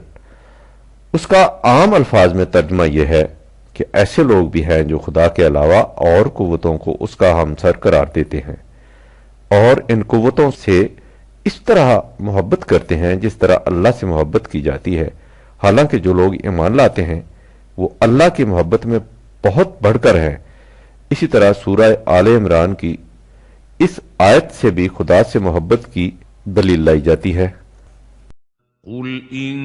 اس کا عام الفاظ میں ترجمہ یہ ہے کہ ایسے لوگ بھی ہیں جو خدا کے علاوہ اور قوتوں کو اس کا ہمسر قرار دیتے ہیں اور ان قوتوں سے اس طرح محبت کرتے ہیں جس طرح اللہ سے محبت کی جاتی ہے، حالانکہ جو لوگ ایمان لاتے ہیں وہ اللہ کی محبت میں بہت بڑھ کر ہیں۔ اسی طرح سورہ آل عمران کی اس آیت سے بھی خدا سے محبت کی دلیل لائی جاتی ہے۔ قل إن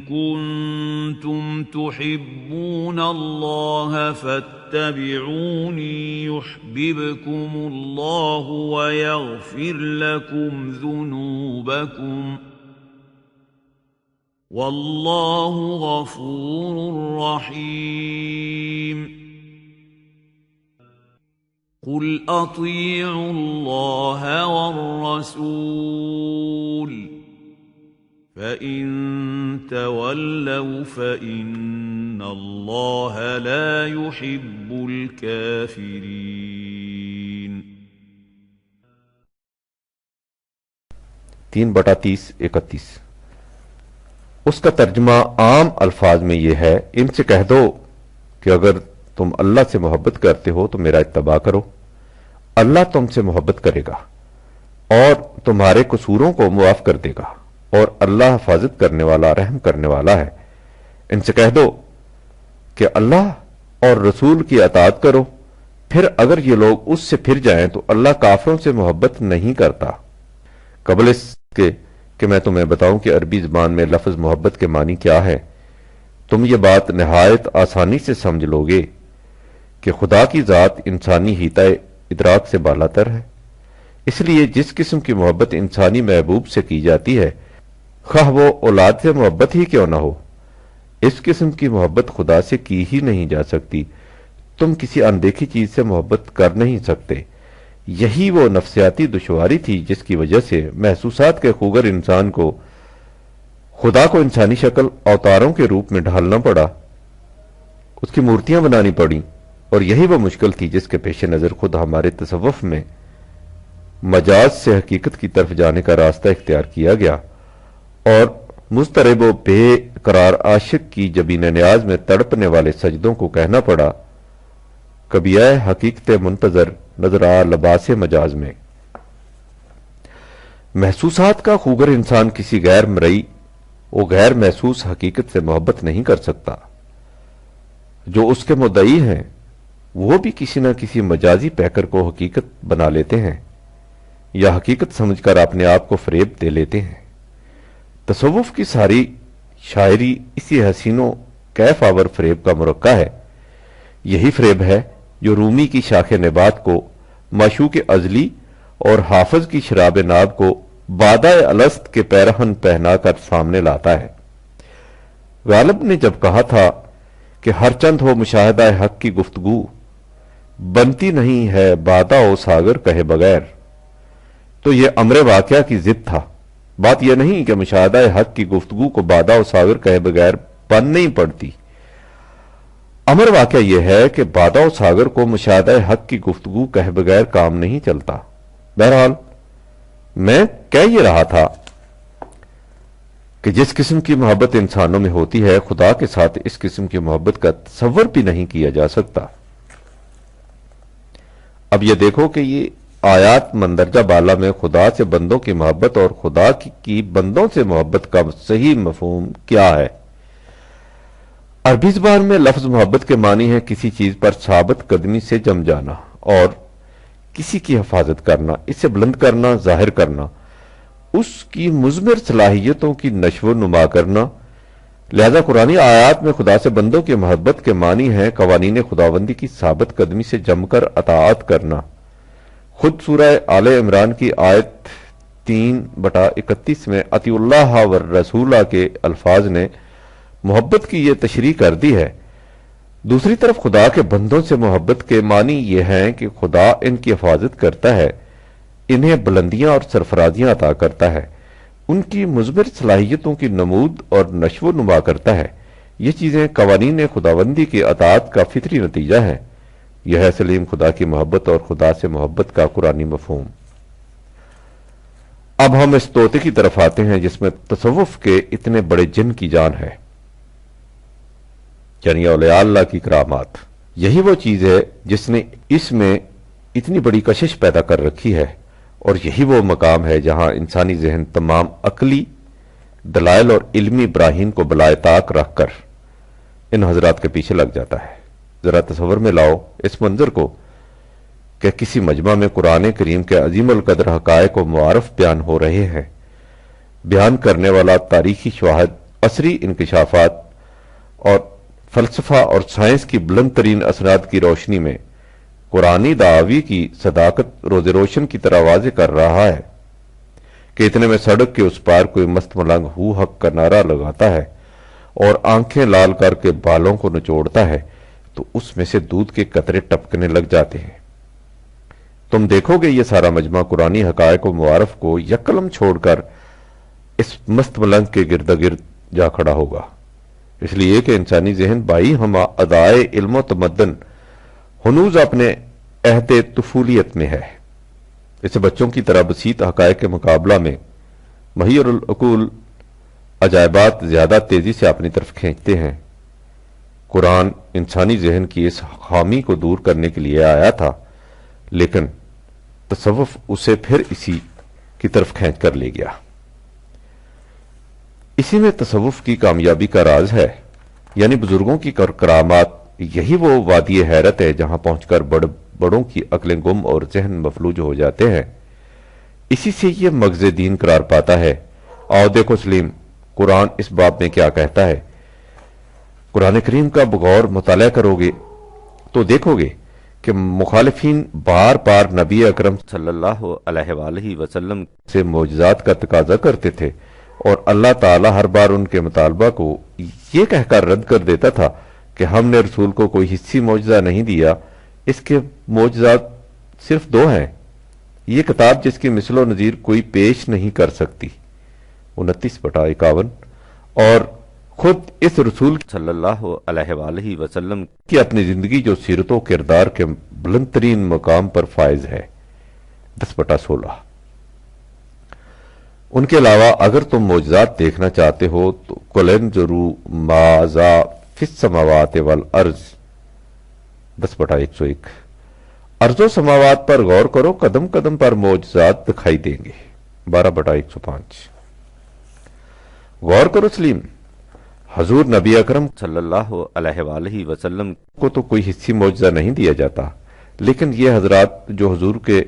كنتم تحبون الله فاتبعوني يحببكم الله ويغفر لكم ذنوبكم والله غفور رحيم قل أطيعوا الله والرسول فَإِن تَوَلَّوْا فَإِنَّ اللَّهَ لَا يُحِبُّ الْكَافِرِينَ 3/30-31 اس کا ترجمہ عام الفاظ میں یہ ہے، ان سے کہہ دو کہ اگر تم اللہ سے محبت کرتے ہو تو میرا اتباع کرو، اللہ تم سے محبت کرے گا اور تمہارے قصوروں کو معاف کر دے گا اور اللہ حفاظت کرنے والا رحم کرنے والا ہے۔ ان سے کہہ دو کہ اللہ اور رسول کی اطاعت کرو، پھر اگر یہ لوگ اس سے پھر جائیں تو اللہ کافروں سے محبت نہیں کرتا۔ قبل اس کے کہ میں تمہیں بتاؤں کہ عربی زبان میں لفظ محبت کے معنی کیا ہے، تم یہ بات نہایت آسانی سے سمجھ لو گے کہ خدا کی ذات انسانی حیطۂ ادراک سے بالا تر ہے، اس لیے جس قسم کی محبت انسانی محبوب سے کی جاتی ہے، خواہ وہ اولاد سے محبت ہی کیوں نہ ہو، اس قسم کی محبت خدا سے کی ہی نہیں جا سکتی۔ تم کسی اندیکھی چیز سے محبت کر نہیں سکتے۔ یہی وہ نفسیاتی دشواری تھی جس کی وجہ سے محسوسات کے خوگر انسان کو خدا کو انسانی شکل اوتاروں کے روپ میں ڈھالنا پڑا، اس کی مورتیاں بنانی پڑیں، اور یہی وہ مشکل تھی جس کے پیش نظر خود ہمارے تصوف میں مجاز سے حقیقت کی طرف جانے کا راستہ اختیار کیا گیا اور مضطرب و بے قرار عاشق کی جبین نیاز میں تڑپنے والے سجدوں کو کہنا پڑا، کبھی اے حقیقت منتظر نظر آ لباس مجاز میں۔ محسوسات کا خوگر انسان کسی غیر مرئی و غیر محسوس حقیقت سے محبت نہیں کر سکتا۔ جو اس کے مدعی ہیں وہ بھی کسی نہ کسی مجازی پیکر کو حقیقت بنا لیتے ہیں یا حقیقت سمجھ کر اپنے آپ کو فریب دے لیتے ہیں۔ تصوف کی ساری شاعری اسی حسین و کیف آور فریب کا مرقع ہے۔ یہی فریب ہے جو رومی کی شاخ نبات کو معشوق ازلی اور حافظ کی شراب ناب کو بادہ الست کے پیرہن پہنا کر سامنے لاتا ہے۔ غالب نے جب کہا تھا کہ ہر چند ہو مشاہدہ حق کی گفتگو، بنتی نہیں ہے بادہ و ساگر کہے بغیر، تو یہ امر واقعہ کی ضد تھا۔ بات یہ نہیں کہ مشاہدہ حق کی گفتگو کو بادہ و ساگر کہے بغیر بن نہیں پڑتی، امر واقعہ یہ ہے کہ بادہ و ساگر کو مشاہدہ حق کی گفتگو کہے بغیر کام نہیں چلتا۔ بہرحال میں کہہ یہ رہا تھا کہ جس قسم کی محبت انسانوں میں ہوتی ہے، خدا کے ساتھ اس قسم کی محبت کا تصور بھی نہیں کیا جا سکتا۔ اب یہ دیکھو کہ یہ آیات مندرجہ بالا میں خدا سے بندوں کی محبت اور خدا کی بندوں سے محبت کا صحیح مفہوم کیا ہے۔ عربی زبان میں لفظ محبت کے معنی ہے کسی چیز پر ثابت قدمی سے جم جانا اور کسی کی حفاظت کرنا، اسے بلند کرنا، ظاہر کرنا، اس کی مضمر صلاحیتوں کی نشو و نما کرنا، لہذا قرآنی آیات میں خدا سے بندوں کی محبت کے معنی ہیں قوانین خداوندی کی ثابت قدمی سے جم کر اطاعت کرنا۔ خود سورہ آل عمران کی آیت 3/31 میں اطیعوا اللہ والرسول کے الفاظ نے محبت کی یہ تشریح کر دی ہے۔ دوسری طرف خدا کے بندوں سے محبت کے معنی یہ ہیں کہ خدا ان کی حفاظت کرتا ہے، انہیں بلندیاں اور سرفرازیاں عطا کرتا ہے، ان کی مثمر صلاحیتوں کی نمود اور نشو و نما کرتا ہے۔ یہ چیزیں قوانین خداوندی کی اطاعت کا فطری نتیجہ ہیں۔ یہ ہے سلیم خدا کی محبت اور خدا سے محبت کا قرآنی مفہوم۔ اب ہم اس طوطے کی طرف آتے ہیں جس میں تصوف کے اتنے بڑے جن کی جان ہے، یعنی اولیاء اللہ کی کرامات۔ یہی وہ چیز ہے جس نے اس میں اتنی بڑی کشش پیدا کر رکھی ہے، اور یہی وہ مقام ہے جہاں انسانی ذہن تمام عقلی دلائل اور علمی براہین کو بالائے طاق رکھ کر ان حضرات کے پیچھے لگ جاتا ہے۔ ذرا تصور میں لاؤ اس منظر کو کہ کسی مجمع میں قرآن کریم کے عظیم القدر حقائق و معارف بیان ہو رہے ہیں۔ بیان کرنے والا تاریخی شواہد، عصری انکشافات اور فلسفہ اور سائنس کی بلند ترین اسناد کی روشنی میں قرآنی دعاوی کی صداقت روز روشن کی طرح واضح کر رہا ہے کہ اتنے میں سڑک کے اس پار کوئی مست ملنگ ہو حق کا نعرہ لگاتا ہے اور آنکھیں لال کر کے بالوں کو نچوڑتا ہے تو اس میں سے دودھ کے قطرے ٹپکنے لگ جاتے ہیں۔ تم دیکھو گے یہ سارا مجمع قرآنی حقائق و معارف کو یکلم چھوڑ کر اس مست ملنگ کے گرد گرد جا کھڑا ہوگا، اس لیے کہ انسانی ذہن بائی ہم ادائے علم و تمدن ہنوز اپنے عہد طفولیت میں ہے۔ اسے بچوں کی طرح بسیط حقائق کے مقابلہ میں محیر العقول عجائبات زیادہ تیزی سے اپنی طرف کھینچتے ہیں۔ قرآن انسانی ذہن کی اس خامی کو دور کرنے کے لیے آیا تھا، لیکن تصوف اسے پھر اسی کی طرف کھینچ کر لے گیا۔ اسی میں تصوف کی کامیابی کا راز ہے، یعنی بزرگوں کی کرامات۔ یہی وہ وادی حیرت ہے جہاں پہنچ کر بڑوں کی عقلیں گم اور ذہن مفلوج ہو جاتے ہیں۔ اسی سے یہ مغز دین قرار پاتا ہے۔ آؤ دیکھو سلیم، قرآن اس باب میں کیا کہتا ہے۔ قرآن کریم کا بغور مطالعہ کرو گے تو دیکھو گے کہ مخالفین بار بار نبی اکرم صلی اللہ علیہ وآلہ وسلم سے معجزات کا تقاضا کرتے تھے، اور اللہ تعالی ہر بار ان کے مطالبہ کو یہ کہہ کر رد کر دیتا تھا کہ ہم نے رسول کو کوئی حصی معجزہ نہیں دیا، اس کے معجزات صرف 2 ہیں، یہ کتاب جس کی مثل و نظیر کوئی پیش نہیں کر سکتی 29/51، اور خود اس رسول صلی اللہ علیہ وآلہ وسلم کی اپنی زندگی جو سیرت و کردار کے بلند ترین مقام پر فائز ہے 10/16۔ ان کے علاوہ اگر تم معجزات دیکھنا چاہتے ہو تو قُلْ انظُرُوا ماذا فی السماوات والارض 10/101۔ ارض و سماوات پر غور کرو، قدم قدم پر معجزات دکھائی دیں گے 12/105۔ غور کرو سلیم، حضور نبی اکرم صلی اللہ علیہ وآلہ وسلم کو تو کوئی حصی معجزہ نہیں دیا جاتا، لیکن یہ حضرات جو حضور کے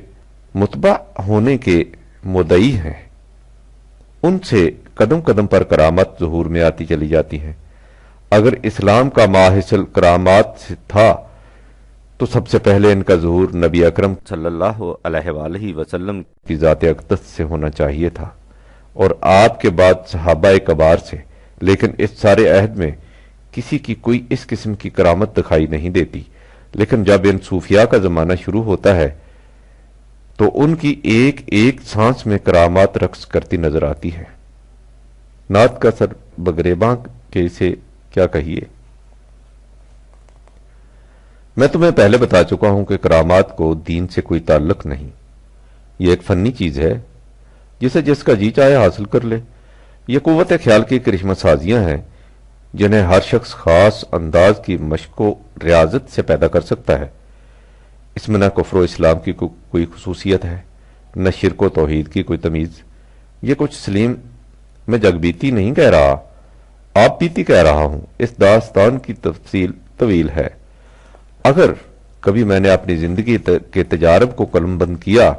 متبع ہونے کے مدعی ہیں، ان سے قدم قدم پر کرامات ظہور میں آتی چلی جاتی ہیں۔ اگر اسلام کا ماحصل کرامات سے تھا تو سب سے پہلے ان کا ظہور نبی اکرم صلی اللہ علیہ وآلہ وسلم کی ذات اقدس سے ہونا چاہیے تھا، اور آپ کے بعد صحابہ کبار سے، لیکن اس سارے عہد میں کسی کی کوئی اس قسم کی کرامت دکھائی نہیں دیتی۔ لیکن جب ان صوفیاء کا زمانہ شروع ہوتا ہے تو ان کی ایک ایک سانس میں کرامات رقص کرتی نظر آتی ہے۔ نعت کا سر بگریباں کے اسے کیا کہیے۔ میں تمہیں پہلے بتا چکا ہوں کہ کرامات کو دین سے کوئی تعلق نہیں، یہ ایک فنی چیز ہے جسے جس کا جی چاہے حاصل کر لے۔ یہ قوت خیال کی کرشمہ سازیاں ہیں جنہیں ہر شخص خاص انداز کی مشق و ریاضت سے پیدا کر سکتا ہے۔ اس میں نہ کفر و اسلام کی کوئی خصوصیت ہے، نہ شرک و توحید کی کوئی تمیز۔ یہ کچھ سلیم میں جگ بیتی نہیں کہہ رہا، آپ بیتی کہہ رہا ہوں۔ اس داستان کی تفصیل طویل ہے، اگر کبھی میں نے اپنی زندگی کے تجارب کو قلم بند کیا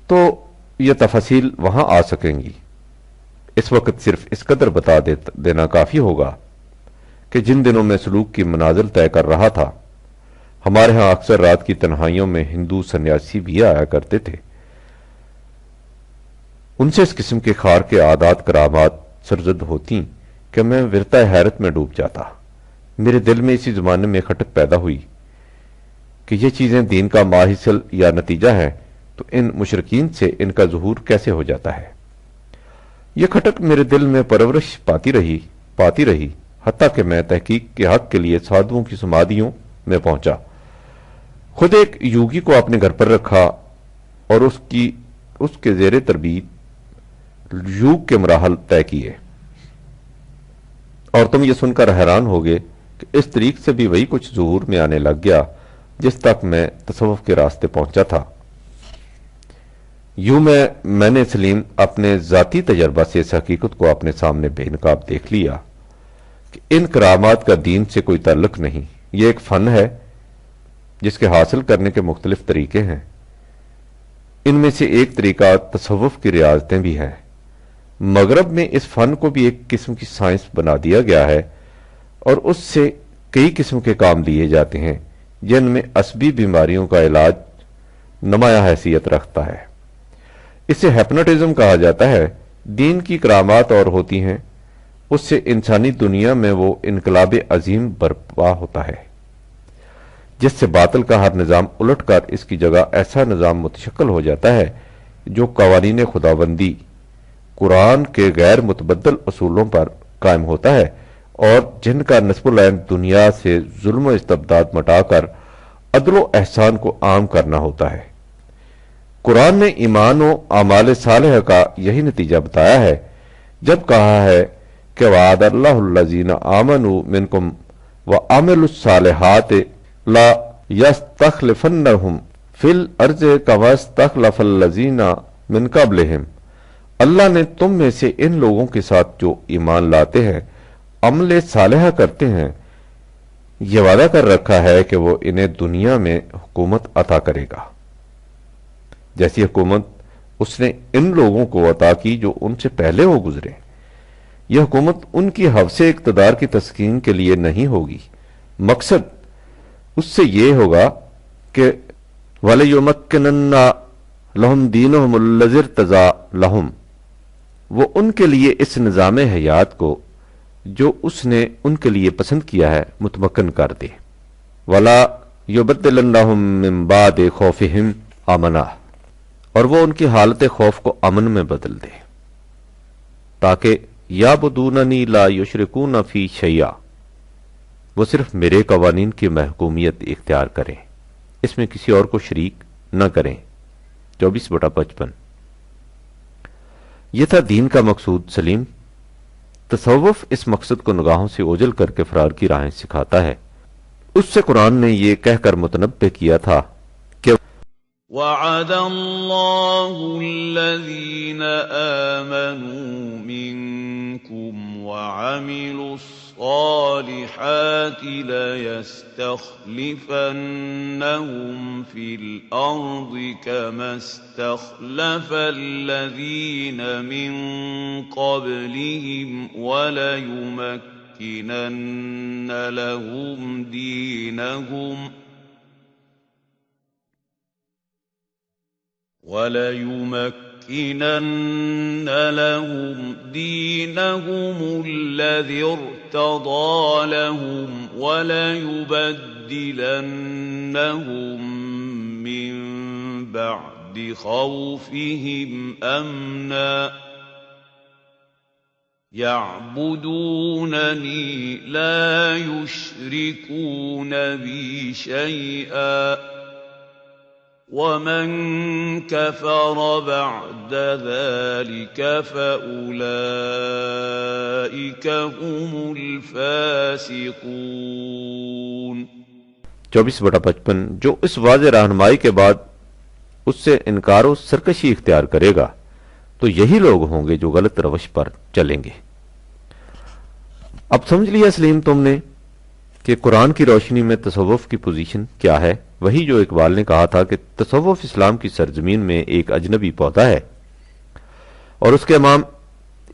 تو یہ تفاصیل وہاں آ سکیں گی۔ اس وقت صرف اس قدر بتا دینا کافی ہوگا کہ جن دنوں میں سلوک کی منازل طے کر رہا تھا، ہمارے ہاں اکثر رات کی تنہائیوں میں ہندو سنیاسی بھی آیا کرتے تھے۔ ان سے اس قسم کے خار کے عادات کرامات سرزد ہوتی کہ میں ورطہ حیرت میں ڈوب جاتا۔ میرے دل میں اسی زمانے میں کھٹک پیدا ہوئی کہ یہ چیزیں دین کا ماحصل یا نتیجہ ہے تو ان مشرکین سے ان کا ظہور کیسے ہو جاتا ہے۔ یہ کھٹک میرے دل میں پرورش پاتی رہی حتیٰ کہ میں تحقیق کے حق کے لیے سادھوؤں کی سمادھیوں میں پہنچا، خود ایک یوگی کو اپنے گھر پر رکھا اور اس کے زیر تربیت یوگ کے مراحل طے کیے، اور تم یہ سن کر حیران ہوگے کہ اس طریق سے بھی وہی کچھ ظہور میں آنے لگ گیا جس تک میں تصوف کے راستے پہنچا تھا۔ یوں میں نے سلیم اپنے ذاتی تجربہ سے اس حقیقت کو اپنے سامنے بے نقاب دیکھ لیا کہ ان کرامات کا دین سے کوئی تعلق نہیں، یہ ایک فن ہے جس کے حاصل کرنے کے مختلف طریقے ہیں۔ ان میں سے ایک طریقہ تصوف کی ریاضتیں بھی ہیں۔ مغرب میں اس فن کو بھی ایک قسم کی سائنس بنا دیا گیا ہے اور اس سے کئی قسم کے کام لیے جاتے ہیں جن میں عصبی بیماریوں کا علاج نمایاں حیثیت رکھتا ہے۔ اسے ہیپنوٹزم کہا جاتا ہے۔ دین کی کرامات اور ہوتی ہیں، اس سے انسانی دنیا میں وہ انقلاب عظیم برپا ہوتا ہے جس سے باطل کا ہر نظام الٹ کر اس کی جگہ ایسا نظام متشکل ہو جاتا ہے جو قوانین خداوندی قرآن کے غیر متبدل اصولوں پر قائم ہوتا ہے اور جن کا نصب العین دنیا سے ظلم و استبداد مٹا کر عدل و احسان کو عام کرنا ہوتا ہے۔ قرآن نے ایمان و اعمال صالحہ کا یہی نتیجہ بتایا ہے جب کہا ہے کہ وعد اللہ الذین آمنوا منکم وعملوا الصالحات لا یستخلفنہم فی الارض کما استخلف الذین من قبلہم۔ اللہ نے تم میں سے ان لوگوں کے ساتھ جو ایمان لاتے ہیں، عمل صالحہ کرتے ہیں، یہ وعدہ کر رکھا ہے کہ وہ انہیں دنیا میں حکومت عطا کرے گا جیسی حکومت اس نے ان لوگوں کو عطا کی جو ان سے پہلے ہو گزرے۔ یہ حکومت ان کی حوث اقتدار کی تسکین کے لیے نہیں ہوگی، مقصد اس سے یہ ہوگا کہ وَلَيُمَكِّنَنَّ لَهُمْ دِينُهُمُ الَّذِي ارْتَضَىٰ لَهُمْ، وہ ان کے لیے اس نظام حیات کو جو اس نے ان کے لیے پسند کیا ہے متمکن کر دے۔ وَلَا يُبَدِّلَنَّهُمْ مِنْ بَعْدِ خَوْفِهِمْ آمَنًا، اور وہ ان کی حالت خوف کو امن میں بدل دے تاکہ یعبدوننی لا یشرکون فی شیئا، وہ صرف میرے قوانین کی محکومیت اختیار کریں، اس میں کسی اور کو شریک نہ کریں۔ 24/55۔ یہ تھا دین کا مقصود سلیم۔ تصوف اس مقصد کو نگاہوں سے اوجھل کر کے فرار کی راہیں سکھاتا ہے۔ اس سے قرآن نے یہ کہہ کر متنبہ کیا تھا کہ وعد اللہ الذین آمنوا منکم وعملوا الصالحات ليستخلفنهم في الأرض كما استخلف الذين من قبلهم وليمكنن لهم دينهم الذي ارتضى لهم وليبدلنهم من بعد خوفهم أمنا يعبدونني لا يشركون بي شيئا ومن كفر بعد ذلك فأولئك هم الفاسقون۔ 24/55۔ جو اس واضح رہنمائی کے بعد اس سے انکار و سرکشی اختیار کرے گا تو یہی لوگ ہوں گے جو غلط روش پر چلیں گے۔ اب سمجھ لیا سلیم تم نے کہ قرآن کی روشنی میں تصوف کی پوزیشن کیا ہے؟ وہی جو اقبال نے کہا تھا کہ تصوف اسلام کی سرزمین میں ایک اجنبی پودا ہے اور اس کے امام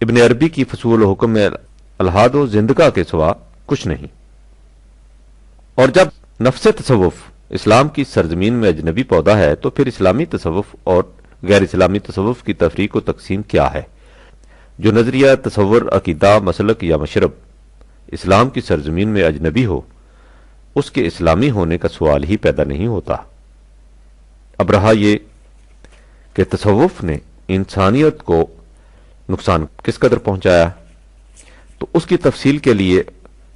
ابن عربی کی فصول حکم میں الحاد و زندگاہ کے سوا کچھ نہیں۔ اور جب نفس تصوف اسلام کی سرزمین میں اجنبی پودا ہے تو پھر اسلامی تصوف اور غیر اسلامی تصوف کی تفریق و تقسیم کیا ہے؟ جو نظریہ، تصور، عقیدہ، مسلک یا مشرب اسلام کی سرزمین میں اجنبی ہو، اس کے اسلامی ہونے کا سوال ہی پیدا نہیں ہوتا۔ اب رہا یہ کہ تصوف نے انسانیت کو نقصان کس قدر پہنچایا، تو اس کی تفصیل کے لیے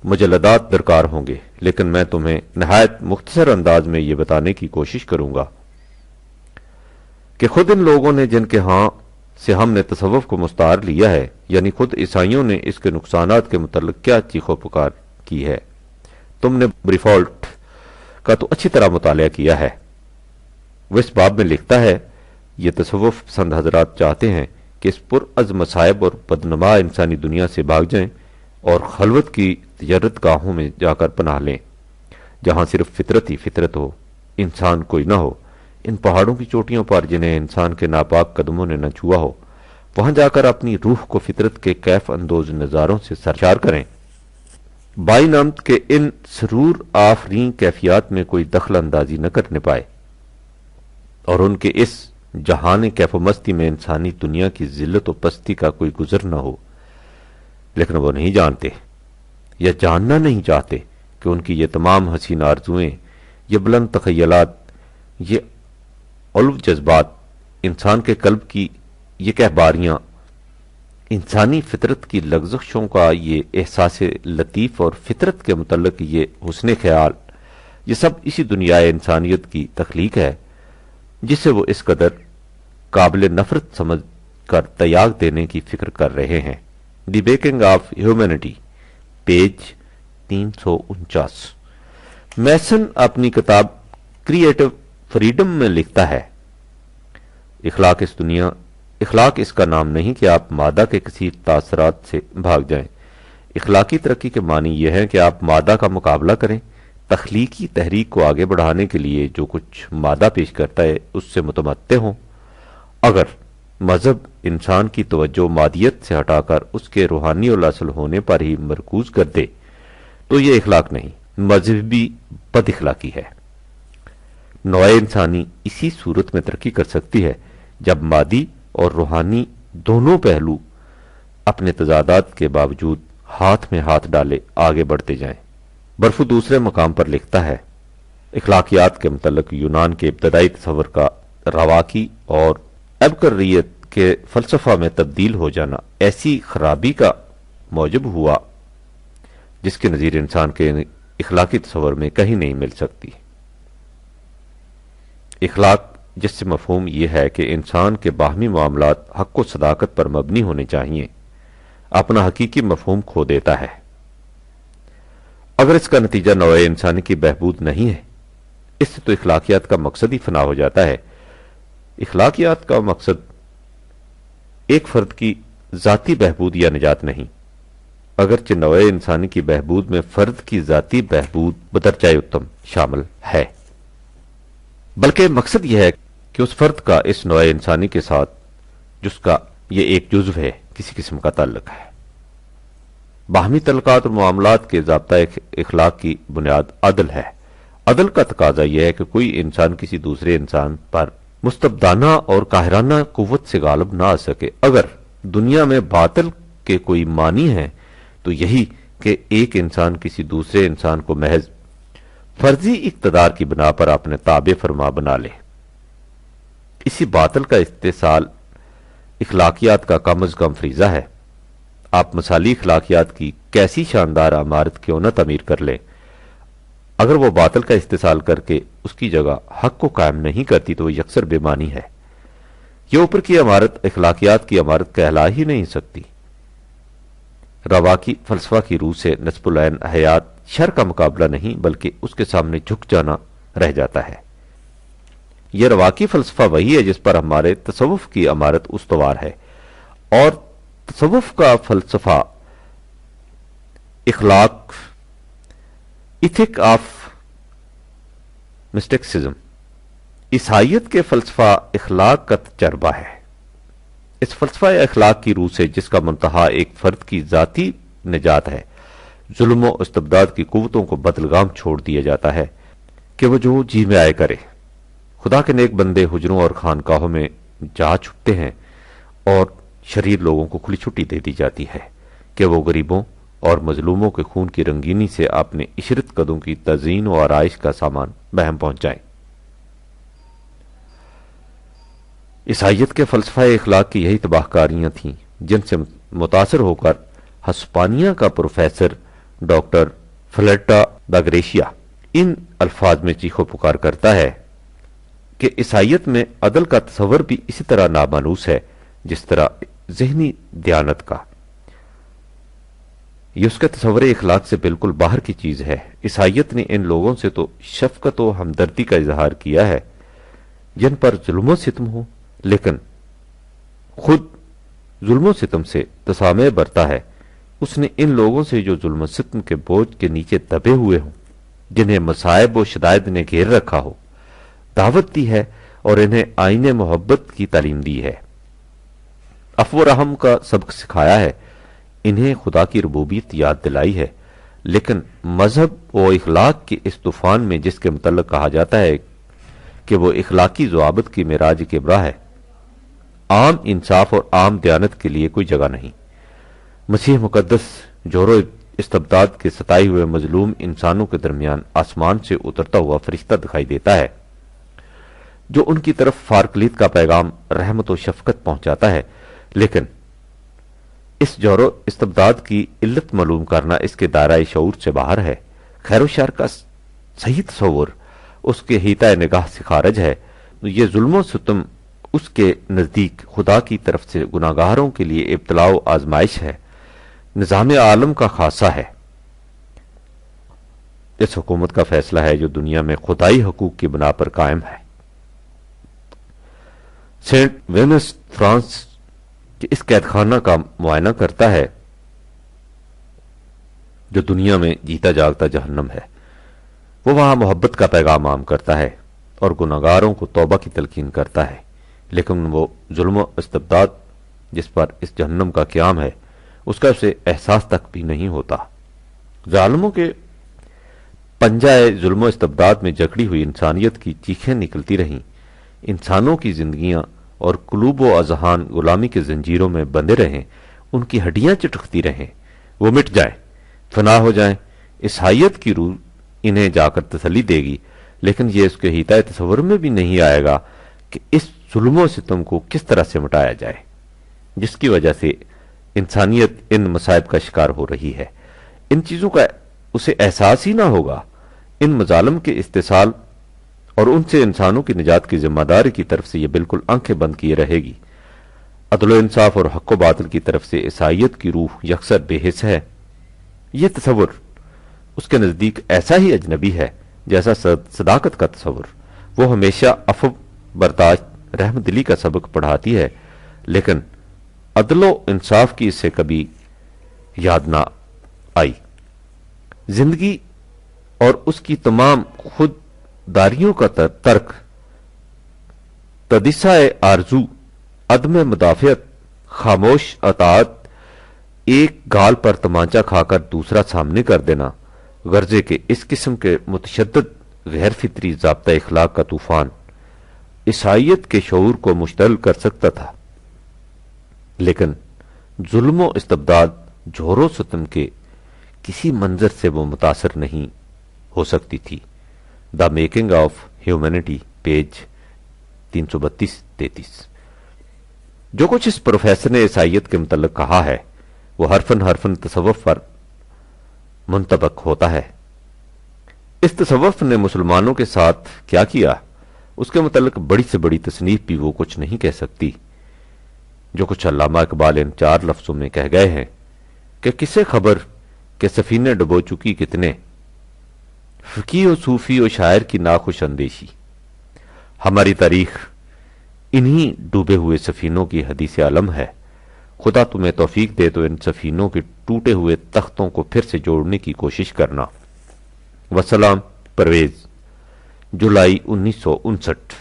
مجلدات درکار ہوں گے، لیکن میں تمہیں نہایت مختصر انداز میں یہ بتانے کی کوشش کروں گا کہ خود ان لوگوں نے جن کے ہاں سے ہم نے تصوف کو مستعار لیا ہے، یعنی خود عیسائیوں نے اس کے نقصانات کے متعلق کیا چیخ و پکار کی ہے۔ تم نے بریفالٹ کا تو اچھی طرح مطالعہ کیا ہے۔ وہ اس باب میں لکھتا ہے، یہ تصوف پسند حضرات چاہتے ہیں کہ اس پرعز مصائب اور بدنما انسانی دنیا سے بھاگ جائیں اور خلوت کی تجرت گاہوں میں جا کر پناہ لیں، جہاں صرف فطرت ہی فطرت ہو، انسان کوئی نہ ہو۔ ان پہاڑوں کی چوٹیوں پر جنہیں انسان کے ناپاک قدموں نے نہ چھوا ہو، وہاں جا کر اپنی روح کو فطرت کے کیف اندوز نظاروں سے سرشار کریں۔ بائی نامت کے ان سرور آفرین کیفیات میں کوئی دخل اندازی نہ کرنے پائے، اور ان کے اس جہان کیف و مستی میں انسانی دنیا کی ذلت و پستی کا کوئی گزر نہ ہو، لیکن وہ نہیں جانتے یا جاننا نہیں چاہتے کہ ان کی یہ تمام حسین آرزویں، یہ بلند تخیلات، یہ علو جذبات، انسان کے قلب کی یہ کہباریاں، انسانی فطرت کی لغزشوں کا یہ احساس لطیف اور فطرت کے متعلق یہ حسن خیال، یہ سب اسی دنیا انسانیت کی تخلیق ہے جسے وہ اس قدر قابل نفرت سمجھ کر تیاگ دینے کی فکر کر رہے ہیں۔ The baking of humanity, page 349۔ Mason اپنی کتاب کریٹو فریڈم میں لکھتا ہے، اخلاق اس کا نام نہیں کہ آپ مادہ کے کسی تاثرات سے بھاگ جائیں۔ اخلاقی ترقی کے معنی یہ ہے کہ آپ مادہ کا مقابلہ کریں، تخلیقی تحریک کو آگے بڑھانے کے لیے جو کچھ مادہ پیش کرتا ہے اس سے متمتع ہوں۔ اگر مذہب انسان کی توجہ مادیت سے ہٹا کر اس کے روحانی الاصل ہونے پر ہی مرکوز کر دے تو یہ اخلاق نہیں، مذہبی بد اخلاقی ہے۔ نوع انسانی اسی صورت میں ترقی کر سکتی ہے جب مادی اور روحانی دونوں پہلو اپنے تضادات کے باوجود ہاتھ میں ہاتھ ڈالے آگے بڑھتے جائیں۔ برفو دوسرے مقام پر لکھتا ہے، اخلاقیات کے متعلق یونان کے ابتدائی تصور کا رواقی اور ایبکریت کے فلسفہ میں تبدیل ہو جانا ایسی خرابی کا موجب ہوا جس کے نظیر انسان کے اخلاقی تصور میں کہیں نہیں مل سکتی۔ اخلاق جس سے مفہوم یہ ہے کہ انسان کے باہمی معاملات حق و صداقت پر مبنی ہونے چاہیے، اپنا حقیقی مفہوم کھو دیتا ہے۔ اگر اس کا نتیجہ نوع انسانی کی بہبود نہیں ہے، اس سے تو اخلاقیات کا مقصد ہی فنا ہو جاتا ہے۔ اخلاقیات کا مقصد ایک فرد کی ذاتی بہبود یا نجات نہیں، اگرچہ نوع انسانی کی بہبود میں فرد کی ذاتی بہبود بدرجہ اتم شامل ہے، بلکہ مقصد یہ ہے کہ اس فرد کا اس نوع انسانی کے ساتھ جس کا یہ ایک جزو ہے کسی قسم کا تعلق ہے۔ باہمی تعلقات اور معاملات کے ضابطہ اخلاق کی بنیاد عدل ہے۔ عدل کا تقاضا یہ ہے کہ کوئی انسان کسی دوسرے انسان پر مستبدانہ اور قاہرانہ قوت سے غالب نہ آ سکے۔ اگر دنیا میں باطل کے کوئی معنی ہے تو یہی کہ ایک انسان کسی دوسرے انسان کو محض فرضی اقتدار کی بنا پر اپنے تابع فرما بنا لے۔ اسی باطل کا استحصال اخلاقیات کا کم از کم فریضہ ہے۔ آپ مثالی اخلاقیات کی کیسی شاندار عمارت کیوں نہ تعمیر کر لیں، اگر وہ باطل کا استحصال کر کے اس کی جگہ حق کو قائم نہیں کرتی تو وہ یکسر بے معنی ہے۔ یہ اوپر کی عمارت اخلاقیات کی عمارت کہلا ہی نہیں سکتی۔ رواقی فلسفہ کی روح سے نصب العین حیات شر کا مقابلہ نہیں بلکہ اس کے سامنے جھک جانا رہ جاتا ہے۔ یہ رواقی فلسفہ وہی ہے جس پر ہمارے تصوف کی عمارت استوار ہے، اور تصوف کا فلسفہ اخلاق، ایتھک آف مسٹکسزم، عیسائیت کے فلسفہ اخلاق کا تجربہ ہے۔ اس فلسفہ اخلاق کی روح سے، جس کا منتہا ایک فرد کی ذاتی نجات ہے، ظلم و استبداد کی قوتوں کو بدلگام چھوڑ دیا جاتا ہے کہ وہ جو جی میں آئے کرے۔ خدا کے نیک بندے حجروں اور خانقاہوں میں جا چھپتے ہیں اور شریر لوگوں کو کھلی چھٹی دے دی جاتی ہے کہ وہ غریبوں اور مظلوموں کے خون کی رنگینی سے اپنے عشرت قدوں کی تزئین و آرائش کا سامان بہم پہنچائیں۔ عیسائیت کے فلسفہ اخلاق کی یہی تباہ کاریاں تھیں جن سے متاثر ہو کر ہسپانیہ کا پروفیسر ڈاکٹر فلیٹا دا گریشیا ان الفاظ میں چیخو پکار کرتا ہے کہ عیسائیت میں عدل کا تصور بھی اسی طرح نامانوس ہے جس طرح ذہنی دیانت کا۔ یہ اس کے تصور اخلاق سے بالکل باہر کی چیز ہے۔ عیسائیت نے ان لوگوں سے تو شفقت و ہمدردی کا اظہار کیا ہے جن پر ظلم و ستم ہو، لیکن خود ظلم و ستم سے تسامح برتا ہے۔ اس نے ان لوگوں سے جو ظلم و ستم کے بوجھ کے نیچے دبے ہوئے ہوں، جنہیں مصائب و شدائد نے گھیر رکھا ہو، دعوت دی ہے اور انہیں آئین محبت کی تعلیم دی ہے، عفو و رحم کا سبق سکھایا ہے، انہیں خدا کی ربوبیت یاد دلائی ہے۔ لیکن مذہب و اخلاق کے اس طوفان میں جس کے متعلق کہا جاتا ہے کہ وہ اخلاقی ضوابط کی معراج کبریٰ ہے، عام انصاف اور عام دیانت کے لیے کوئی جگہ نہیں۔ مسیح مقدس جور و استبداد کے ستائے ہوئے مظلوم انسانوں کے درمیان آسمان سے اترتا ہوا فرشتہ دکھائی دیتا ہے جو ان کی طرف فارکلیت کا پیغام رحمت و شفقت پہنچاتا ہے، لیکن اس جور و استبداد کی علت معلوم کرنا اس کے دائرہ شعور سے باہر ہے۔ خیر و شر کا صحیح تصور اس کے حیطہ نگاہ سے خارج ہے۔ یہ ظلم و ستم اس کے نزدیک خدا کی طرف سے گناہگاروں کے لیے ابتلاء و آزمائش ہے، نظام عالم کا خاصہ ہے۔ اس حکومت کا فیصلہ ہے جو دنیا میں خدائی حقوق کی بنا پر قائم ہے۔ سینٹ وینس فرانس کے اس قید خانہ کا معائنہ کرتا ہے جو دنیا میں جیتا جاگتا جہنم ہے۔ وہ وہاں محبت کا پیغام عام کرتا ہے اور گناہگاروں کو توبہ کی تلقین کرتا ہے، لیکن وہ ظلم و استبداد جس پر اس جہنم کا قیام ہے اس کا اسے احساس تک بھی نہیں ہوتا۔ ظالموں کے پنجائے ظلم و استبداد میں جکڑی ہوئی انسانیت کی چیخیں نکلتی رہیں، انسانوں کی زندگیاں اور قلوب و اذہان غلامی کے زنجیروں میں بندھے رہیں، ان کی ہڈیاں چٹکتی رہیں، وہ مٹ جائیں، فنا ہو جائیں۔ عیسائیت کی روح انہیں جا کر تسلی دے گی، لیکن یہ اس کے حیطہ تصور میں بھی نہیں آئے گا کہ اس ظلم و ستم کو کس طرح سے مٹایا جائے جس کی وجہ سے انسانیت ان مصائب کا شکار ہو رہی ہے۔ ان چیزوں کا اسے احساس ہی نہ ہوگا، ان مظالم کے استحصال اور ان سے انسانوں کی نجات کی ذمہ داری کی طرف سے یہ بالکل آنکھیں بند کیے رہے گی۔ عدل و انصاف اور حق و باطل کی طرف سے عیسائیت کی روح یکسر بے حس ہے۔ یہ تصور اس کے نزدیک ایسا ہی اجنبی ہے جیسا صداقت کا تصور۔ وہ ہمیشہ عفو، برداشت، رحم دلی کا سبق پڑھاتی ہے، لیکن عدل و انصاف کی اسے کبھی یاد نہ آئی۔ زندگی اور اس کی تمام خود داریوں کا ترک، تدیسائے آرزو، عدم مدافعت، خاموش اطاعت، ایک گال پر تمانچہ کھا کر دوسرا سامنے کر دینا، غرضے کے اس قسم کے متشدد غیر فطری ضابطہ اخلاق کا طوفان عیسائیت کے شعور کو مشتعل کر سکتا تھا، لیکن ظلم و استبداد، جور و ستم کے کسی منظر سے وہ متاثر نہیں ہو سکتی تھی۔ The making of humanity, page 332-33۔ جو کچھ اس پروفیسر نے عیسائیت کے متعلق کہا ہے وہ حرفن تصوف پر منطبق ہوتا ہے۔ اس تصوف نے مسلمانوں کے ساتھ کیا کیا اس کے متعلق بڑی سے بڑی تصنیف بھی وہ کچھ نہیں کہہ سکتی۔ جو کچھ علامہ اقبال ان 4 لفظوں میں کہہ گئے ہیں کہ کسے خبر کہ سفینے ڈبو چکی کتنے، فقیہ و صوفی و شاعر کی ناخوش اندیشی۔ ہماری تاریخ انہی ڈوبے ہوئے سفینوں کی حدیث علم ہے۔ خدا تمہیں توفیق دے تو ان سفینوں کے ٹوٹے ہوئے تختوں کو پھر سے جوڑنے کی کوشش کرنا۔ وسلام، پرویز، جولائی 1959۔